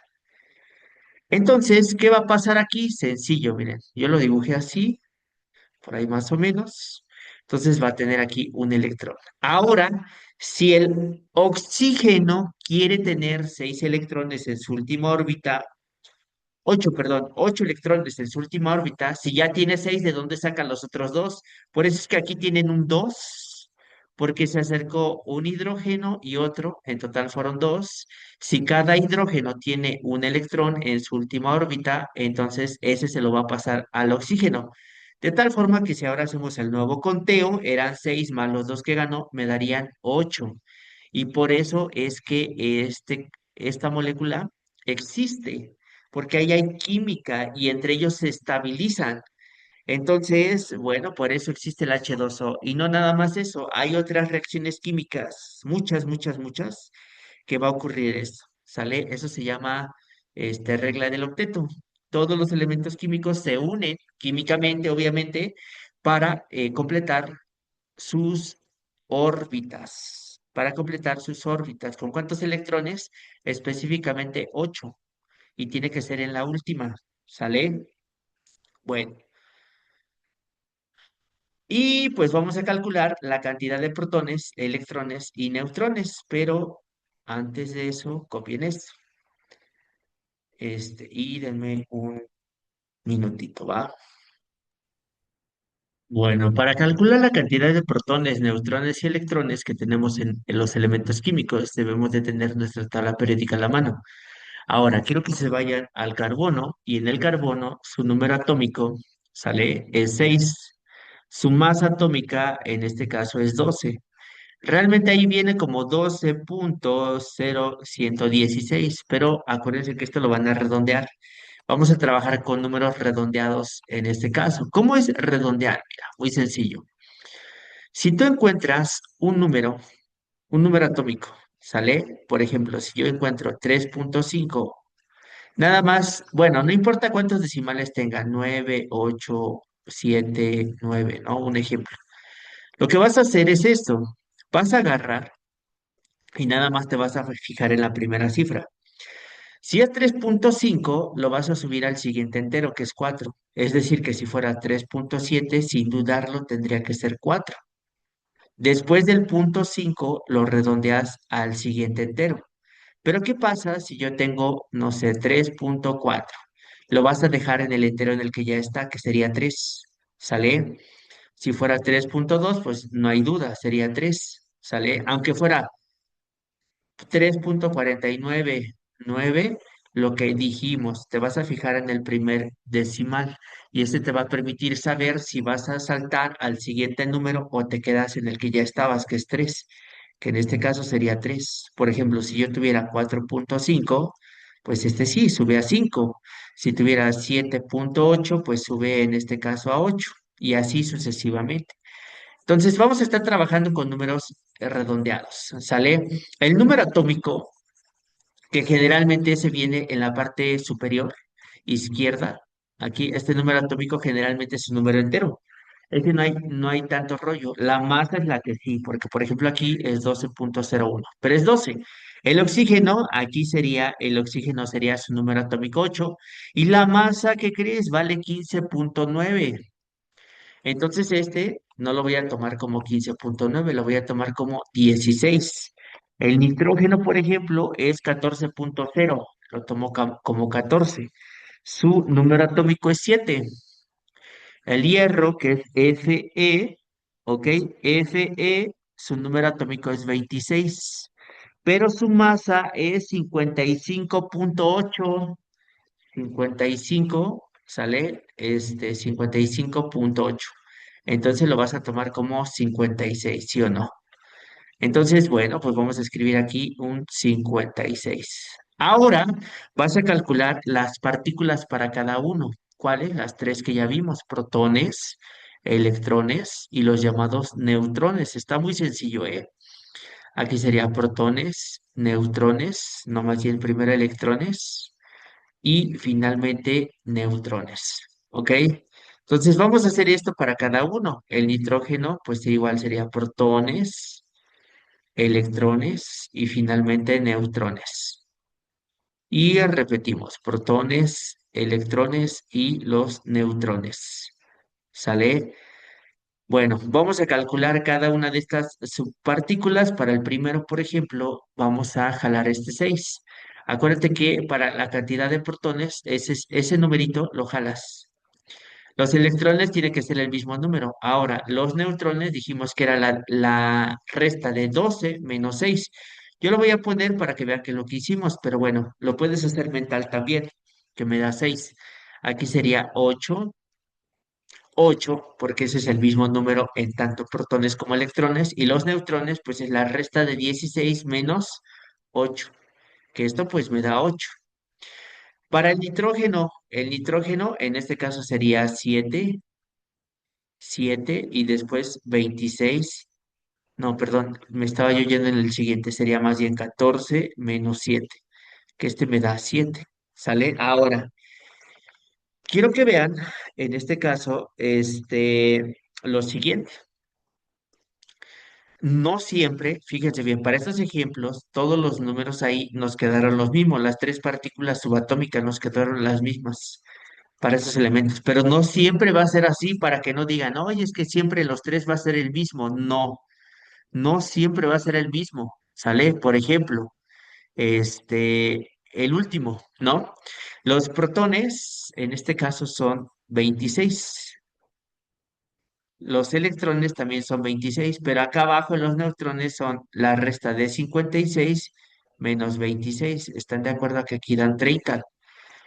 Entonces, ¿qué va a pasar aquí? Sencillo, miren, yo lo dibujé así, por ahí más o menos. Entonces va a tener aquí un electrón. Ahora, si el oxígeno quiere tener 6 electrones en su última órbita, 8, perdón, 8 electrones en su última órbita, si ya tiene 6, ¿de dónde sacan los otros dos? Por eso es que aquí tienen un 2, porque se acercó un hidrógeno y otro, en total fueron 2. Si cada hidrógeno tiene un electrón en su última órbita, entonces ese se lo va a pasar al oxígeno. De tal forma que si ahora hacemos el nuevo conteo, eran 6 más los 2 que ganó, me darían 8. Y por eso es que esta molécula existe porque ahí hay química y entre ellos se estabilizan. Entonces, bueno, por eso existe el H2O. Y no nada más eso, hay otras reacciones químicas, muchas, que va a ocurrir esto. ¿sale? Eso se llama regla del octeto. Todos los elementos químicos se unen químicamente, obviamente, para completar sus órbitas. Para completar sus órbitas. ¿Con cuántos electrones? Específicamente 8. Y tiene que ser en la última. ¿Sale? Bueno. Y pues vamos a calcular la cantidad de protones, electrones y neutrones. Pero antes de eso, copien esto. Y denme un minutito, ¿va? Bueno, para calcular la cantidad de protones, neutrones y electrones que tenemos en los elementos químicos, debemos de tener nuestra tabla periódica a la mano. Ahora, quiero que se vayan al carbono y en el carbono su número atómico sale es 6. Su masa atómica en este caso es 12. Realmente ahí viene como 12,0116, pero acuérdense que esto lo van a redondear. Vamos a trabajar con números redondeados en este caso. ¿Cómo es redondear? Mira, muy sencillo. Si tú encuentras un número atómico, ¿sale? Por ejemplo, si yo encuentro 3,5, nada más, bueno, no importa cuántos decimales tenga, 9, 8, 7, 9, ¿no? Un ejemplo. Lo que vas a hacer es esto. Vas a agarrar y nada más te vas a fijar en la primera cifra. Si es 3,5, lo vas a subir al siguiente entero, que es 4. Es decir, que si fuera 3,7, sin dudarlo, tendría que ser 4. Después del punto 5, lo redondeas al siguiente entero. Pero ¿qué pasa si yo tengo, no sé, 3,4? Lo vas a dejar en el entero en el que ya está, que sería 3. ¿Sale? Si fuera 3,2, pues no hay duda, sería 3. ¿Sale? Aunque fuera 3,499, lo que dijimos, te vas a fijar en el primer decimal y este te va a permitir saber si vas a saltar al siguiente número o te quedas en el que ya estabas, que es 3, que en este caso sería 3. Por ejemplo, si yo tuviera 4,5, pues este sí, sube a 5. Si tuviera 7,8, pues sube en este caso a 8 y así sucesivamente. Entonces, vamos a estar trabajando con números redondeados, ¿sale? El número atómico, que generalmente se viene en la parte superior izquierda, aquí este número atómico generalmente es un número entero. Es que no hay tanto rollo. La masa es la que sí, porque por ejemplo aquí es 12,01, pero es 12. El oxígeno sería su número atómico 8, y la masa, ¿qué crees? Vale 15,9. Entonces no lo voy a tomar como 15,9, lo voy a tomar como 16. El nitrógeno, por ejemplo, es 14,0, lo tomo como 14. Su número atómico es 7. El hierro, que es Fe, ¿ok? Fe, su número atómico es 26, pero su masa es 55,8. 55, ¿sale? 55,8. Entonces lo vas a tomar como 56, ¿sí o no? Entonces, bueno, pues vamos a escribir aquí un 56. Ahora vas a calcular las partículas para cada uno. ¿Cuáles? Las tres que ya vimos: protones, electrones y los llamados neutrones. Está muy sencillo, ¿eh? Aquí sería protones, neutrones, no más bien primero electrones y finalmente neutrones. ¿Ok? Entonces vamos a hacer esto para cada uno. El nitrógeno, pues igual sería protones, electrones y finalmente neutrones. Y repetimos, protones, electrones y los neutrones. ¿Sale? Bueno, vamos a calcular cada una de estas subpartículas. Para el primero, por ejemplo, vamos a jalar este 6. Acuérdate que para la cantidad de protones, ese numerito lo jalas. Los electrones tiene que ser el mismo número. Ahora, los neutrones dijimos que era la resta de 12 menos 6. Yo lo voy a poner para que vean que lo que hicimos, pero bueno, lo puedes hacer mental también, que me da 6. Aquí sería 8, porque ese es el mismo número en tanto protones como electrones, y los neutrones, pues es la resta de 16 menos 8, que esto pues me da 8. Para el nitrógeno en este caso sería 7 y después 26. No, perdón, me estaba yo yendo en el siguiente, sería más bien 14 menos 7. que este me da 7. ¿Sale? Ahora, quiero que vean, en este caso, lo siguiente. No siempre, fíjense bien, para estos ejemplos, todos los números ahí nos quedaron los mismos, las tres partículas subatómicas nos quedaron las mismas para esos elementos, pero no siempre va a ser así para que no digan, oye, es que siempre los tres va a ser el mismo. No, no siempre va a ser el mismo, ¿sale? Por ejemplo, el último, ¿no? Los protones, en este caso, son 26. Los electrones también son 26, pero acá abajo los neutrones son la resta de 56 menos 26. ¿Están de acuerdo que aquí dan 30?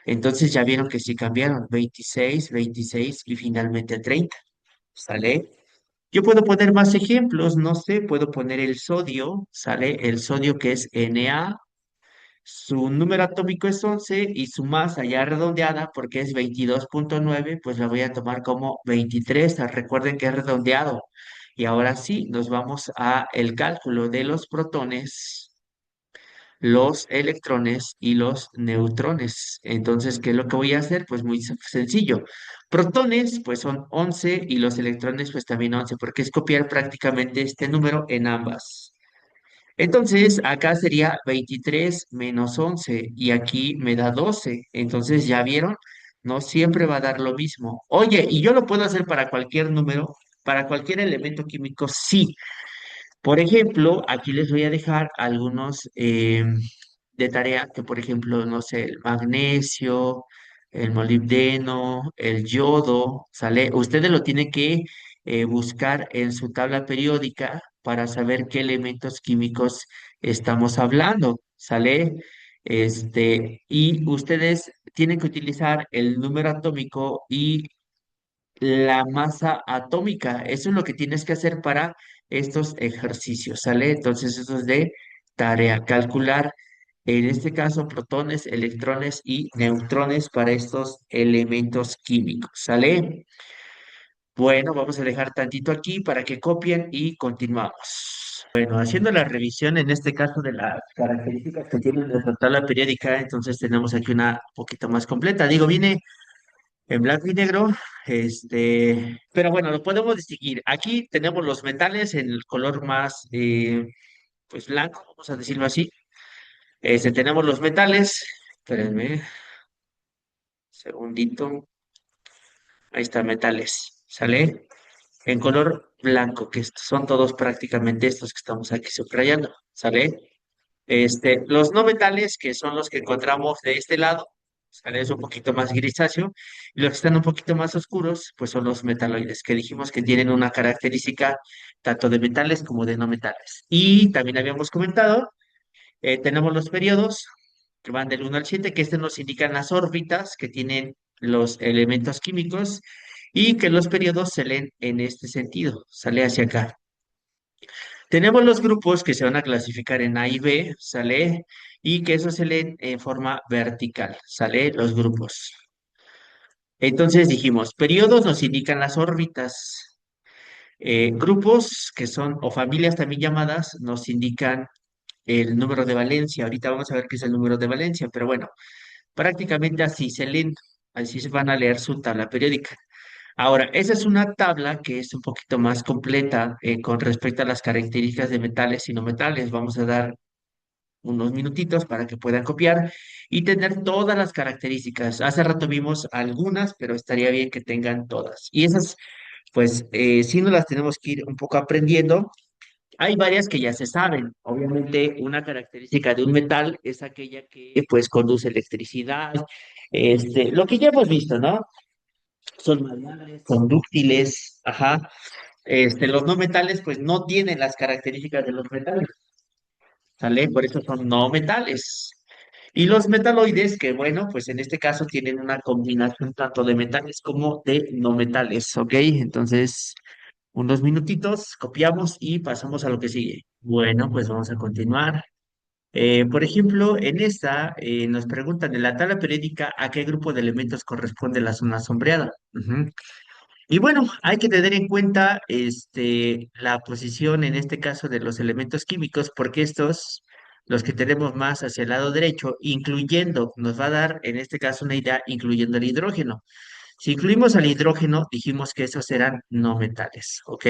Entonces ya vieron que sí cambiaron, 26, 26 y finalmente 30. ¿Sale? Yo puedo poner más ejemplos, no sé, puedo poner el sodio, ¿sale? El sodio que es Na, su número atómico es 11 y su masa ya redondeada, porque es 22,9, pues la voy a tomar como 23. Recuerden que es redondeado. Y ahora sí, nos vamos a el cálculo de los protones, los electrones y los neutrones. Entonces, ¿qué es lo que voy a hacer? Pues muy sencillo. Protones, pues son 11 y los electrones, pues también 11, porque es copiar prácticamente este número en ambas. Entonces, acá sería 23 menos 11 y aquí me da 12. Entonces, ¿ya vieron? No siempre va a dar lo mismo. Oye, ¿y yo lo puedo hacer para cualquier número, para cualquier elemento químico? Sí. Por ejemplo, aquí les voy a dejar algunos de tarea que, por ejemplo, no sé, el magnesio, el molibdeno, el yodo, ¿sale? Ustedes lo tienen que buscar en su tabla periódica para saber qué elementos químicos estamos hablando, ¿sale? Y ustedes tienen que utilizar el número atómico y la masa atómica. Eso es lo que tienes que hacer para estos ejercicios, ¿sale? Entonces, eso es de tarea, calcular, en este caso, protones, electrones y neutrones para estos elementos químicos, ¿sale? Bueno, vamos a dejar tantito aquí para que copien y continuamos. Bueno, haciendo la revisión en este caso de las características que tiene nuestra tabla periódica, entonces tenemos aquí una poquito más completa. Digo, viene en blanco y negro, pero bueno, lo podemos distinguir. Aquí tenemos los metales en el color más, pues blanco, vamos a decirlo así. Tenemos los metales, espérenme, segundito, ahí está, metales, ¿sale? En color blanco, que son todos prácticamente estos que estamos aquí subrayando, ¿sale? Los no metales, que son los que encontramos de este lado, ¿sale? Es un poquito más grisáceo, y los que están un poquito más oscuros, pues son los metaloides, que dijimos que tienen una característica tanto de metales como de no metales. Y también habíamos comentado, tenemos los periodos, que van del 1 al 7, que nos indican las órbitas que tienen los elementos químicos, y que los periodos se leen en este sentido, sale hacia acá. Tenemos los grupos que se van a clasificar en A y B, ¿sale? Y que eso se lee en forma vertical, ¿sale? Los grupos. Entonces dijimos, periodos nos indican las órbitas. Grupos, que son, o familias también llamadas, nos indican el número de valencia. Ahorita vamos a ver qué es el número de valencia, pero bueno, prácticamente así se leen, así se van a leer su tabla periódica. Ahora, esa es una tabla que es un poquito más completa con respecto a las características de metales y no metales. Vamos a dar unos minutitos para que puedan copiar y tener todas las características. Hace rato vimos algunas, pero estaría bien que tengan todas. Y esas, pues, sí nos las tenemos que ir un poco aprendiendo. Hay varias que ya se saben. Obviamente, una característica de un metal es aquella que, pues, conduce electricidad. Lo que ya hemos visto, ¿no? Son maleables, son dúctiles, ajá. Los no metales, pues, no tienen las características de los metales. ¿Sale? Por eso son no metales. Y los metaloides, que bueno, pues en este caso tienen una combinación tanto de metales como de no metales, ¿ok? Entonces, unos minutitos, copiamos y pasamos a lo que sigue. Bueno, pues vamos a continuar. Por ejemplo, en esta nos preguntan en la tabla periódica a qué grupo de elementos corresponde la zona sombreada. Ujú. Y bueno, hay que tener en cuenta la posición en este caso de los elementos químicos, porque estos los que tenemos más hacia el lado derecho, incluyendo, nos va a dar en este caso una idea, incluyendo el hidrógeno. Si incluimos al hidrógeno, dijimos que esos eran no metales, ¿ok?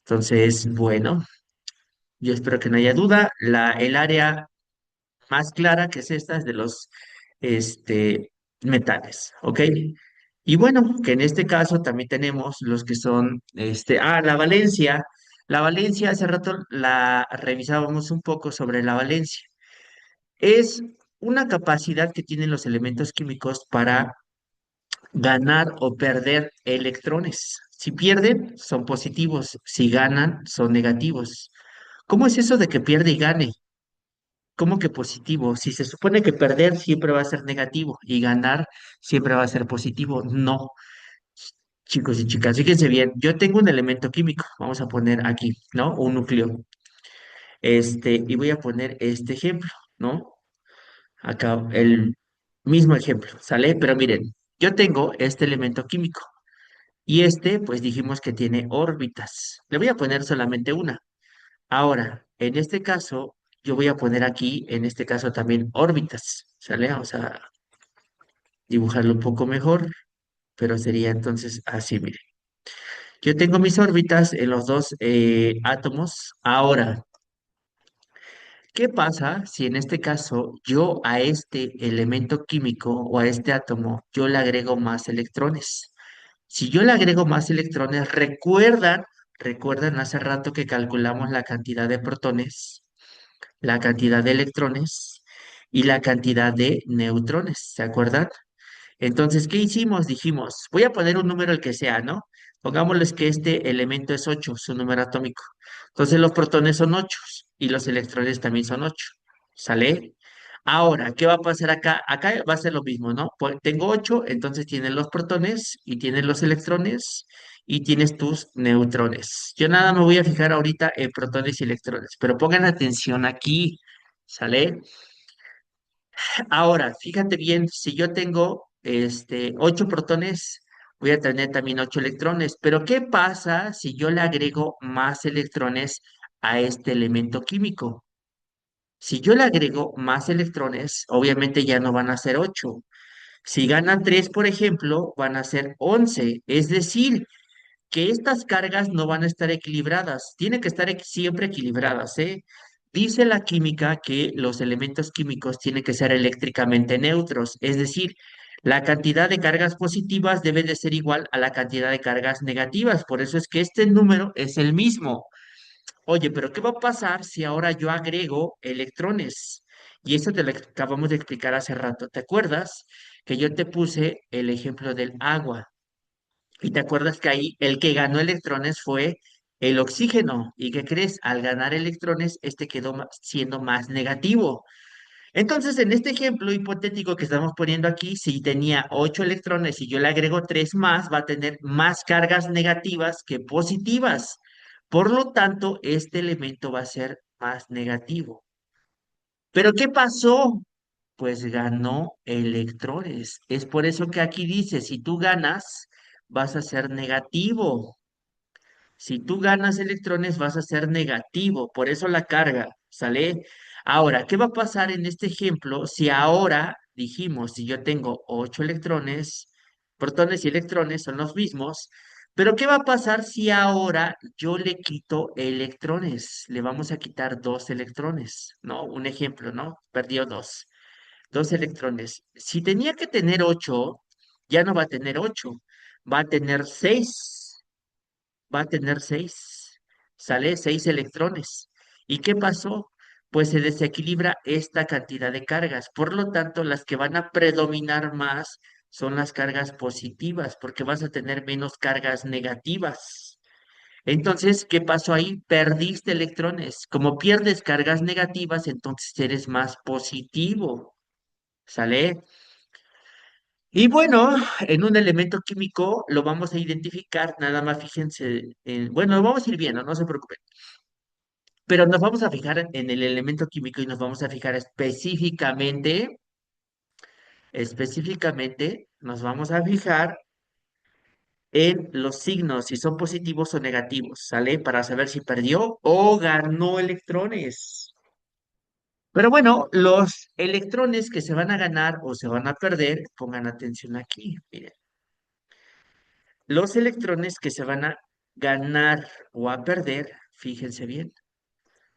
Entonces, bueno, yo espero que no haya duda. El área más clara que es esta es de los este, metales, ¿ok? Y bueno, que en este caso también tenemos los que son, la valencia. La valencia, hace rato la revisábamos un poco sobre la valencia. Es una capacidad que tienen los elementos químicos para ganar o perder electrones. Si pierden, son positivos. Si ganan, son negativos. ¿Cómo es eso de que pierde y gane? ¿Cómo que positivo? Si se supone que perder siempre va a ser negativo y ganar siempre va a ser positivo. No, chicos y chicas, fíjense bien, yo tengo un elemento químico, vamos a poner aquí, ¿no? Un núcleo. Y voy a poner este ejemplo, ¿no? Acá el mismo ejemplo, ¿sale? Pero miren, yo tengo este elemento químico y pues dijimos que tiene órbitas. Le voy a poner solamente una. Ahora, en este caso, yo voy a poner aquí, en este caso también órbitas, ¿sale? Vamos a dibujarlo un poco mejor, pero sería entonces así, miren. Yo tengo mis órbitas en los dos átomos. Ahora, ¿qué pasa si en este caso yo a este elemento químico o a este átomo yo le agrego más electrones? Si yo le agrego más electrones, recuerdan hace rato que calculamos la cantidad de protones, la cantidad de electrones y la cantidad de neutrones, ¿se acuerdan? Entonces, ¿qué hicimos? Dijimos, voy a poner un número el que sea, ¿no? Pongámosles que este elemento es 8, su número atómico. Entonces los protones son 8 y los electrones también son 8. ¿Sale? Ahora, ¿qué va a pasar acá? Acá va a ser lo mismo, ¿no? Pues tengo 8, entonces tienes los protones y tienes los electrones y tienes tus neutrones. Yo nada me voy a fijar ahorita en protones y electrones, pero pongan atención aquí, ¿sale? Ahora, fíjate bien, si yo tengo 8 protones, voy a tener también 8 electrones. Pero ¿qué pasa si yo le agrego más electrones a este elemento químico? Si yo le agrego más electrones, obviamente ya no van a ser 8. Si ganan 3, por ejemplo, van a ser 11. Es decir, que estas cargas no van a estar equilibradas, tienen que estar siempre equilibradas, ¿eh? Dice la química que los elementos químicos tienen que ser eléctricamente neutros, es decir, la cantidad de cargas positivas debe de ser igual a la cantidad de cargas negativas, por eso es que este número es el mismo. Oye, pero ¿qué va a pasar si ahora yo agrego electrones? Y eso te lo acabamos de explicar hace rato. ¿Te acuerdas que yo te puse el ejemplo del agua? Y te acuerdas que ahí el que ganó electrones fue el oxígeno. ¿Y qué crees? Al ganar electrones, este quedó siendo más negativo. Entonces, en este ejemplo hipotético que estamos poniendo aquí, si tenía 8 electrones y yo le agrego 3 más, va a tener más cargas negativas que positivas. Por lo tanto, este elemento va a ser más negativo. ¿Pero qué pasó? Pues ganó electrones. Es por eso que aquí dice, si tú ganas, vas a ser negativo. Si tú ganas electrones, vas a ser negativo. Por eso la carga, ¿sale? Ahora, ¿qué va a pasar en este ejemplo si ahora dijimos, si yo tengo 8 electrones, protones y electrones son los mismos, pero ¿qué va a pasar si ahora yo le quito electrones? Le vamos a quitar 2 electrones, ¿no? Un ejemplo, ¿no? Perdió 2. 2 electrones. Si tenía que tener 8, ya no va a tener 8, va a tener 6. Va a tener 6. Sale 6 electrones. ¿Y qué pasó? Pues se desequilibra esta cantidad de cargas. Por lo tanto, las que van a predominar más son las cargas positivas, porque vas a tener menos cargas negativas. Entonces, ¿qué pasó ahí? Perdiste electrones. Como pierdes cargas negativas, entonces eres más positivo. ¿Sale? Y bueno, en un elemento químico lo vamos a identificar, nada más fíjense, bueno, lo vamos a ir viendo, no se preocupen, pero nos vamos a fijar en el elemento químico y nos vamos a fijar específicamente nos vamos a fijar en los signos, si son positivos o negativos, ¿sale? Para saber si perdió o ganó electrones. Pero bueno, los electrones que se van a ganar o se van a perder, pongan atención aquí, miren, los electrones que se van a ganar o a perder, fíjense bien,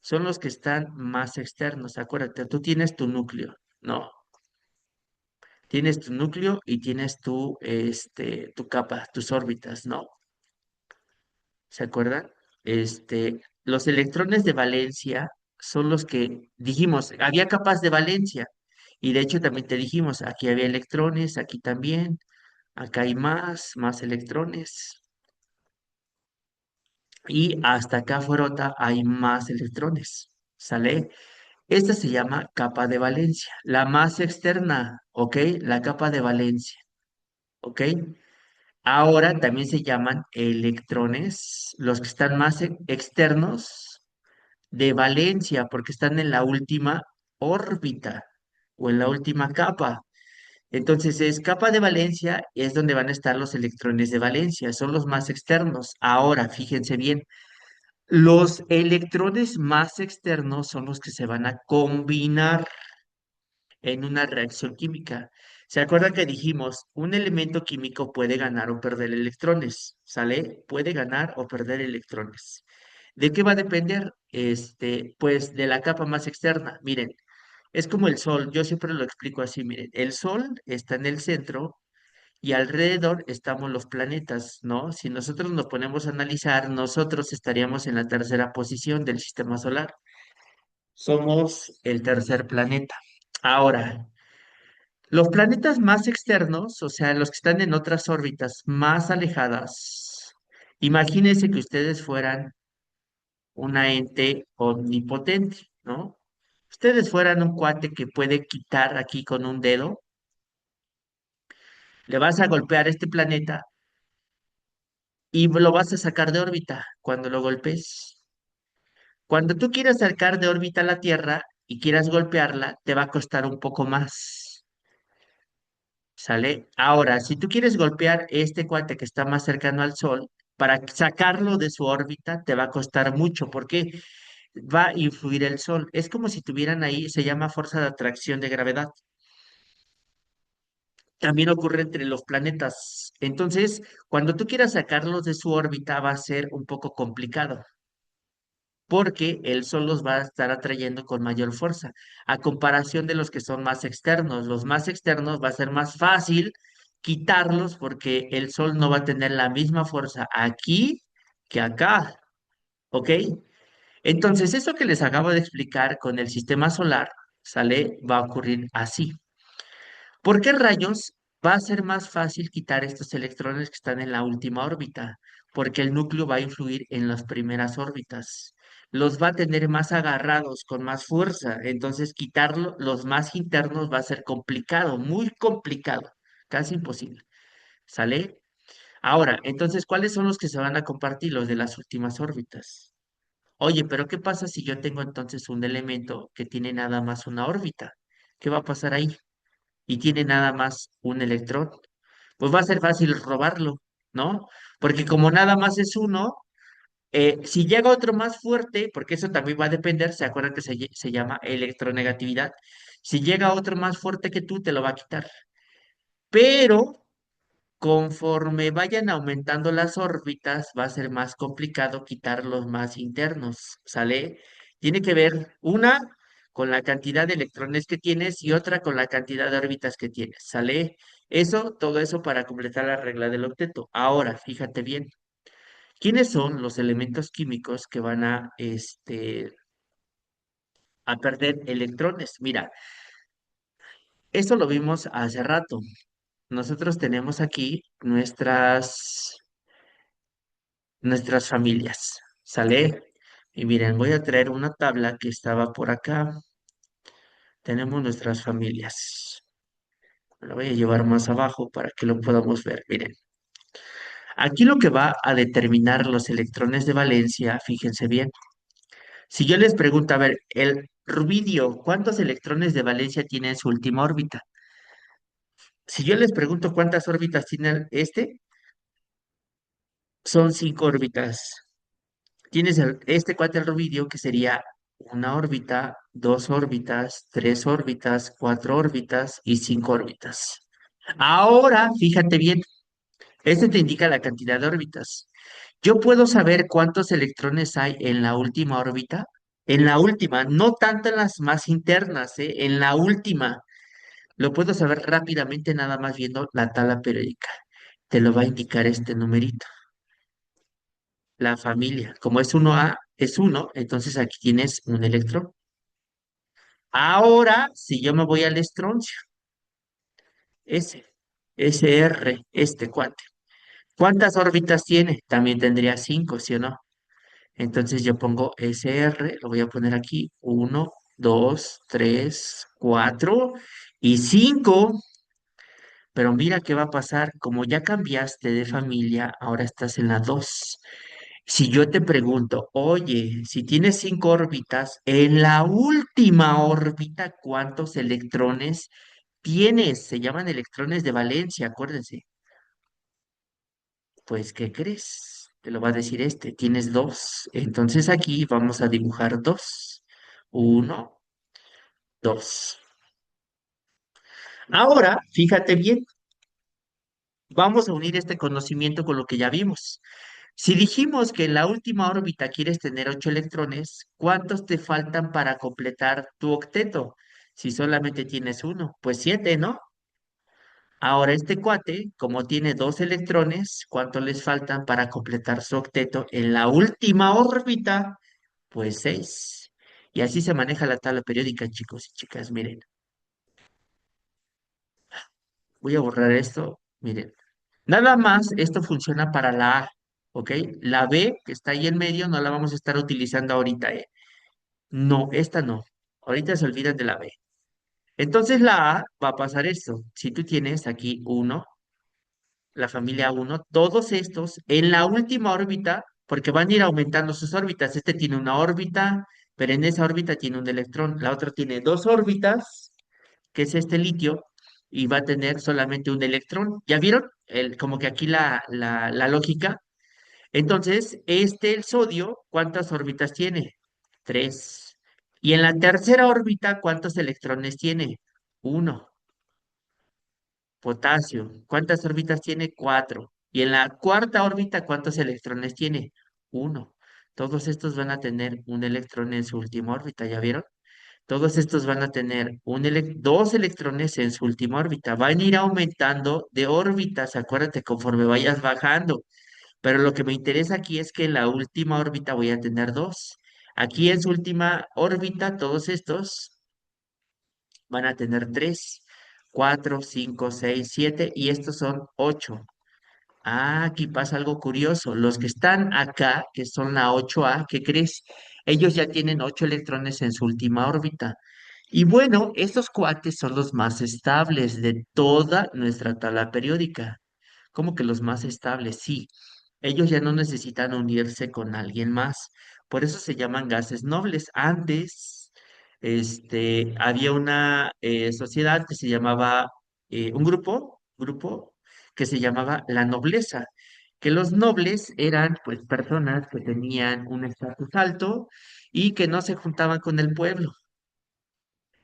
son los que están más externos. Acuérdate, tú tienes tu núcleo, ¿no? Tienes tu núcleo y tienes tu capa, tus órbitas, ¿no? ¿Se acuerdan? Los electrones de valencia son los que dijimos, había capas de valencia. Y de hecho también te dijimos, aquí había electrones, aquí también, acá hay más electrones. Y hasta acá afuera hay más electrones. ¿Sale? Esta se llama capa de valencia. La más externa, ¿ok? La capa de valencia, ¿ok? Ahora también se llaman electrones, los que están más externos de valencia, porque están en la última órbita o en la última capa. Entonces es capa de valencia, es donde van a estar los electrones de valencia, son los más externos. Ahora, fíjense bien, los electrones más externos son los que se van a combinar en una reacción química. ¿Se acuerdan que dijimos, un elemento químico puede ganar o perder electrones? ¿Sale? Puede ganar o perder electrones. ¿De qué va a depender? Pues de la capa más externa. Miren, es como el Sol, yo siempre lo explico así, miren, el Sol está en el centro y alrededor estamos los planetas, ¿no? Si nosotros nos ponemos a analizar, nosotros estaríamos en la tercera posición del sistema solar. Somos el tercer planeta. Ahora, los planetas más externos, o sea, los que están en otras órbitas más alejadas, imagínense que ustedes fueran una ente omnipotente, ¿no? Ustedes fueran un cuate que puede quitar aquí con un dedo, le vas a golpear este planeta y lo vas a sacar de órbita cuando lo golpes. Cuando tú quieras sacar de órbita la Tierra y quieras golpearla, te va a costar un poco más. ¿Sale? Ahora, si tú quieres golpear este cuate que está más cercano al Sol, para sacarlo de su órbita te va a costar mucho porque va a influir el Sol. Es como si tuvieran ahí, se llama fuerza de atracción de gravedad. También ocurre entre los planetas. Entonces, cuando tú quieras sacarlos de su órbita va a ser un poco complicado porque el Sol los va a estar atrayendo con mayor fuerza, a comparación de los que son más externos. Los más externos va a ser más fácil quitarlos porque el Sol no va a tener la misma fuerza aquí que acá, ¿ok? Entonces, eso que les acabo de explicar con el sistema solar, ¿sale? Va a ocurrir así. ¿Por qué rayos va a ser más fácil quitar estos electrones que están en la última órbita? Porque el núcleo va a influir en las primeras órbitas. Los va a tener más agarrados, con más fuerza. Entonces, quitarlo, los más internos va a ser complicado, muy complicado, casi imposible. ¿Sale? Ahora, entonces, ¿cuáles son los que se van a compartir? Los de las últimas órbitas. Oye, pero ¿qué pasa si yo tengo entonces un elemento que tiene nada más una órbita? ¿Qué va a pasar ahí? Y tiene nada más un electrón, pues va a ser fácil robarlo, ¿no? Porque como nada más es uno, si llega otro más fuerte, porque eso también va a depender, ¿se acuerdan que se llama electronegatividad? Si llega otro más fuerte que tú, te lo va a quitar. Pero conforme vayan aumentando las órbitas, va a ser más complicado quitar los más internos, ¿sale? Tiene que ver una con la cantidad de electrones que tienes y otra con la cantidad de órbitas que tienes, ¿sale? Todo eso para completar la regla del octeto. Ahora, fíjate bien, ¿quiénes son los elementos químicos que van a perder electrones? Mira, eso lo vimos hace rato. Nosotros tenemos aquí nuestras familias. ¿Sale? Y miren, voy a traer una tabla que estaba por acá. Tenemos nuestras familias. La voy a llevar más abajo para que lo podamos ver. Miren, aquí lo que va a determinar los electrones de valencia, fíjense bien. Si yo les pregunto, a ver, el rubidio, ¿cuántos electrones de valencia tiene en su última órbita? Si yo les pregunto cuántas órbitas tiene son 5 órbitas. Tienes este cuate, el rubidio, que sería una órbita, dos órbitas, tres órbitas, cuatro órbitas y cinco órbitas. Ahora, fíjate bien, este te indica la cantidad de órbitas. Yo puedo saber cuántos electrones hay en la última órbita. En la última, no tanto en las más internas, ¿eh? En la última. Lo puedo saber rápidamente nada más viendo la tabla periódica. Te lo va a indicar este numerito. La familia. Como es uno a es uno, entonces aquí tienes un electrón. Ahora, si yo me voy al estroncio, S, SR, este cuate. ¿Cuántas órbitas tiene? También tendría cinco, ¿sí o no? Entonces yo pongo SR, lo voy a poner aquí, uno, 2, 3, 4 y 5. Pero mira qué va a pasar, como ya cambiaste de familia, ahora estás en la 2. Si yo te pregunto, oye, si tienes cinco órbitas, en la última órbita, ¿cuántos electrones tienes? Se llaman electrones de valencia, acuérdense. Pues, ¿qué crees? Te lo va a decir este, tienes dos. Entonces aquí vamos a dibujar dos. Uno, dos. Ahora, fíjate bien, vamos a unir este conocimiento con lo que ya vimos. Si dijimos que en la última órbita quieres tener ocho electrones, ¿cuántos te faltan para completar tu octeto? Si solamente tienes uno, pues siete, ¿no? Ahora este cuate, como tiene dos electrones, ¿cuántos les faltan para completar su octeto en la última órbita? Pues seis. Y así se maneja la tabla periódica, chicos y chicas. Miren, voy a borrar esto. Miren, nada más esto funciona para la A, ¿ok? La B, que está ahí en medio, no la vamos a estar utilizando ahorita, ¿eh? No, esta no. Ahorita se olvidan de la B. Entonces la A va a pasar esto. Si tú tienes aquí uno, la familia uno, todos estos en la última órbita, porque van a ir aumentando sus órbitas. Este tiene una órbita, pero en esa órbita tiene un electrón. La otra tiene dos órbitas, que es este litio, y va a tener solamente un electrón. ¿Ya vieron? Como que aquí la lógica. Entonces, el sodio, ¿cuántas órbitas tiene? Tres. Y en la tercera órbita, ¿cuántos electrones tiene? Uno. Potasio, ¿cuántas órbitas tiene? Cuatro. Y en la cuarta órbita, ¿cuántos electrones tiene? Uno. Todos estos van a tener un electrón en su última órbita, ¿ya vieron? Todos estos van a tener dos electrones en su última órbita. Van a ir aumentando de órbitas, acuérdate, conforme vayas bajando. Pero lo que me interesa aquí es que en la última órbita voy a tener dos. Aquí en su última órbita, todos estos van a tener tres, cuatro, cinco, seis, siete, y estos son ocho. Ah, aquí pasa algo curioso. Los que están acá, que son la 8A, ¿qué crees? Ellos ya tienen ocho electrones en su última órbita. Y bueno, estos cuates son los más estables de toda nuestra tabla periódica. ¿Cómo que los más estables? Sí, ellos ya no necesitan unirse con alguien más. Por eso se llaman gases nobles. Antes, había una sociedad que se llamaba, un grupo que se llamaba la nobleza, que los nobles eran pues personas que tenían un estatus alto y que no se juntaban con el pueblo.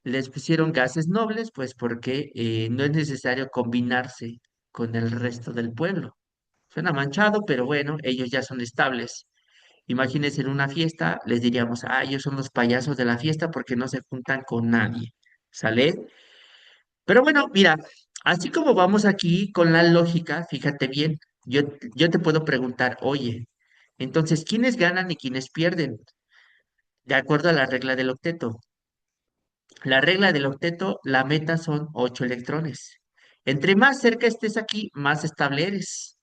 Les pusieron gases nobles, pues porque no es necesario combinarse con el resto del pueblo. Suena manchado, pero bueno, ellos ya son estables. Imagínense en una fiesta, les diríamos, ah, ellos son los payasos de la fiesta porque no se juntan con nadie. ¿Sale? Pero bueno, mira, así como vamos aquí con la lógica, fíjate bien, yo, yo te puedo preguntar, oye, entonces, ¿quiénes ganan y quiénes pierden? De acuerdo a la regla del octeto. La regla del octeto, la meta son ocho electrones. Entre más cerca estés aquí, más estable eres.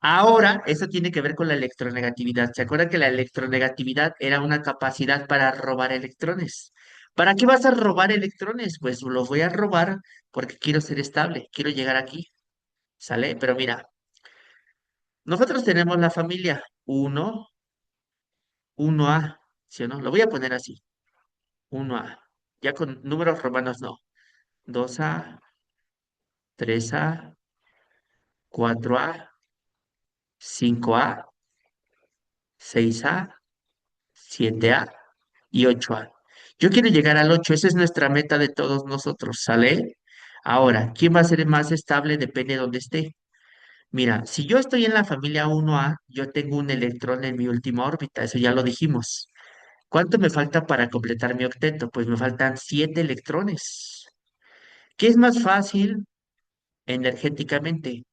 Ahora, eso tiene que ver con la electronegatividad. ¿Se acuerdan que la electronegatividad era una capacidad para robar electrones? ¿Para qué vas a robar electrones? Pues los voy a robar porque quiero ser estable, quiero llegar aquí. ¿Sale? Pero mira, nosotros tenemos la familia uno, 1A, ¿sí o no? Lo voy a poner así, 1A. Ya con números romanos no. 2A, 3A, 4A, 5A, 6A, 7A. y 8A. Yo quiero llegar al 8, esa es nuestra meta de todos nosotros, ¿sale? Ahora, ¿quién va a ser más estable? Depende de dónde esté. Mira, si yo estoy en la familia 1A, yo tengo un electrón en mi última órbita, eso ya lo dijimos. ¿Cuánto me falta para completar mi octeto? Pues me faltan 7 electrones. ¿Qué es más fácil energéticamente?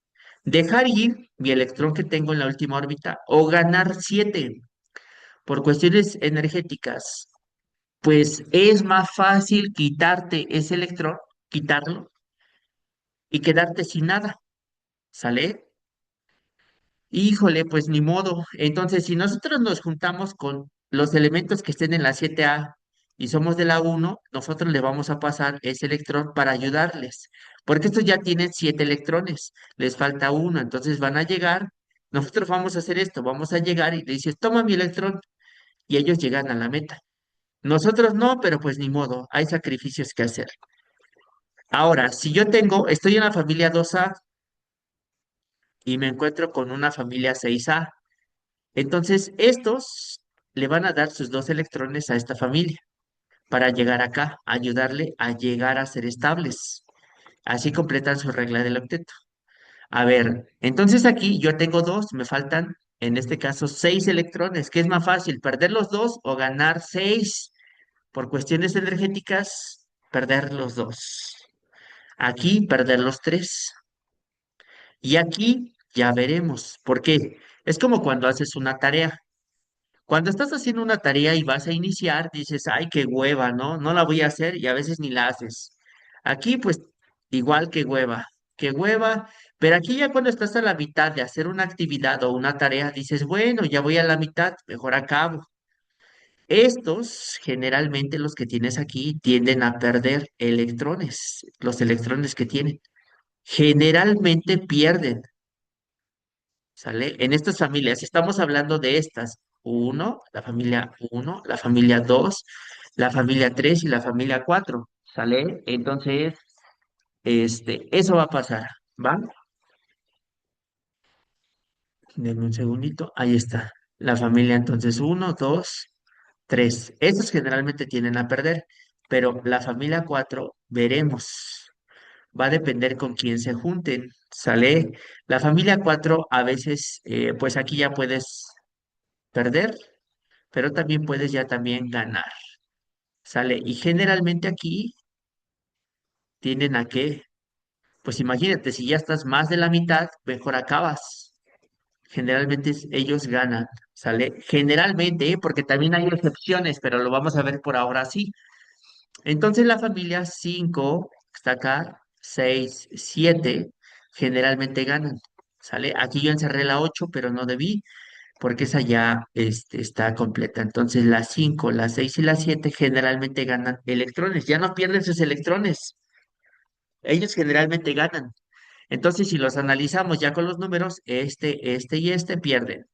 ¿Dejar ir mi electrón que tengo en la última órbita o ganar 7 por cuestiones energéticas? Pues es más fácil quitarte ese electrón, quitarlo y quedarte sin nada, ¿sale? Híjole, pues ni modo. Entonces, si nosotros nos juntamos con los elementos que estén en la 7A y somos de la 1, nosotros le vamos a pasar ese electrón para ayudarles, porque estos ya tienen 7 electrones, les falta uno, entonces van a llegar, nosotros vamos a hacer esto, vamos a llegar y le dices, toma mi electrón, y ellos llegan a la meta. Nosotros no, pero pues ni modo, hay sacrificios que hacer. Ahora, si yo estoy en la familia 2A y me encuentro con una familia 6A, entonces estos le van a dar sus dos electrones a esta familia para llegar acá, ayudarle a llegar a ser estables. Así completan su regla del octeto. A ver, entonces aquí yo tengo dos, me faltan en este caso 6 electrones. ¿Qué es más fácil, perder los dos o ganar 6? Por cuestiones energéticas, perder los dos. Aquí perder los tres. Y aquí ya veremos. ¿Por qué? Es como cuando haces una tarea. Cuando estás haciendo una tarea y vas a iniciar, dices, ay, qué hueva, ¿no? No la voy a hacer y a veces ni la haces. Aquí, pues, igual qué hueva, pero aquí ya cuando estás a la mitad de hacer una actividad o una tarea, dices, bueno, ya voy a la mitad, mejor acabo. Estos, generalmente los que tienes aquí, tienden a perder electrones, los electrones que tienen. Generalmente pierden. ¿Sale? En estas familias, estamos hablando de estas. Uno, la familia 2, la familia 3 y la familia 4. ¿Sale? Entonces, eso va a pasar. ¿Va? Denme un segundito. Ahí está. La familia entonces uno, 2, 3. Estos generalmente tienden a perder, pero la familia 4 veremos. Va a depender con quién se junten. ¿Sale? La familia 4 a veces, pues aquí ya puedes perder, pero también puedes ya también ganar, ¿sale? Y generalmente aquí tienden a que, pues imagínate, si ya estás más de la mitad, mejor acabas. Generalmente ellos ganan, ¿sale? Generalmente, porque también hay excepciones, pero lo vamos a ver por ahora sí. Entonces la familia 5 está acá, 6 7 generalmente ganan, ¿sale? Aquí yo encerré la 8 pero no debí, porque esa ya está completa. Entonces las 5, las 6 y las 7 generalmente ganan electrones, ya no pierden sus electrones, ellos generalmente ganan. Entonces si los analizamos ya con los números, este y este pierden.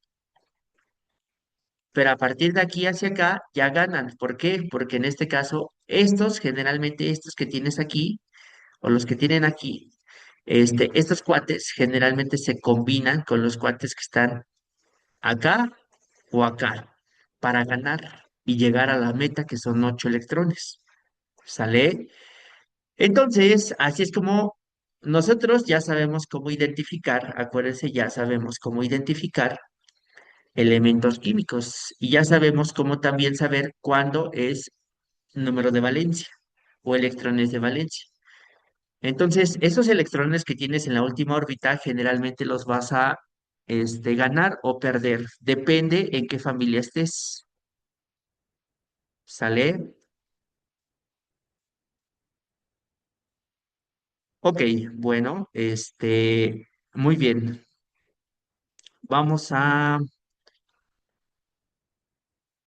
Pero a partir de aquí hacia acá ya ganan. ¿Por qué? Porque en este caso, generalmente estos que tienes aquí, o los que tienen aquí, estos cuates generalmente se combinan con los cuates que están acá o acá para ganar y llegar a la meta que son 8 electrones. ¿Sale? Entonces, así es como nosotros ya sabemos cómo identificar, acuérdense, ya sabemos cómo identificar elementos químicos y ya sabemos cómo también saber cuándo es número de valencia o electrones de valencia. Entonces, esos electrones que tienes en la última órbita generalmente los vas a ganar o perder. Depende en qué familia estés. ¿Sale? Ok, bueno, muy bien. Vamos a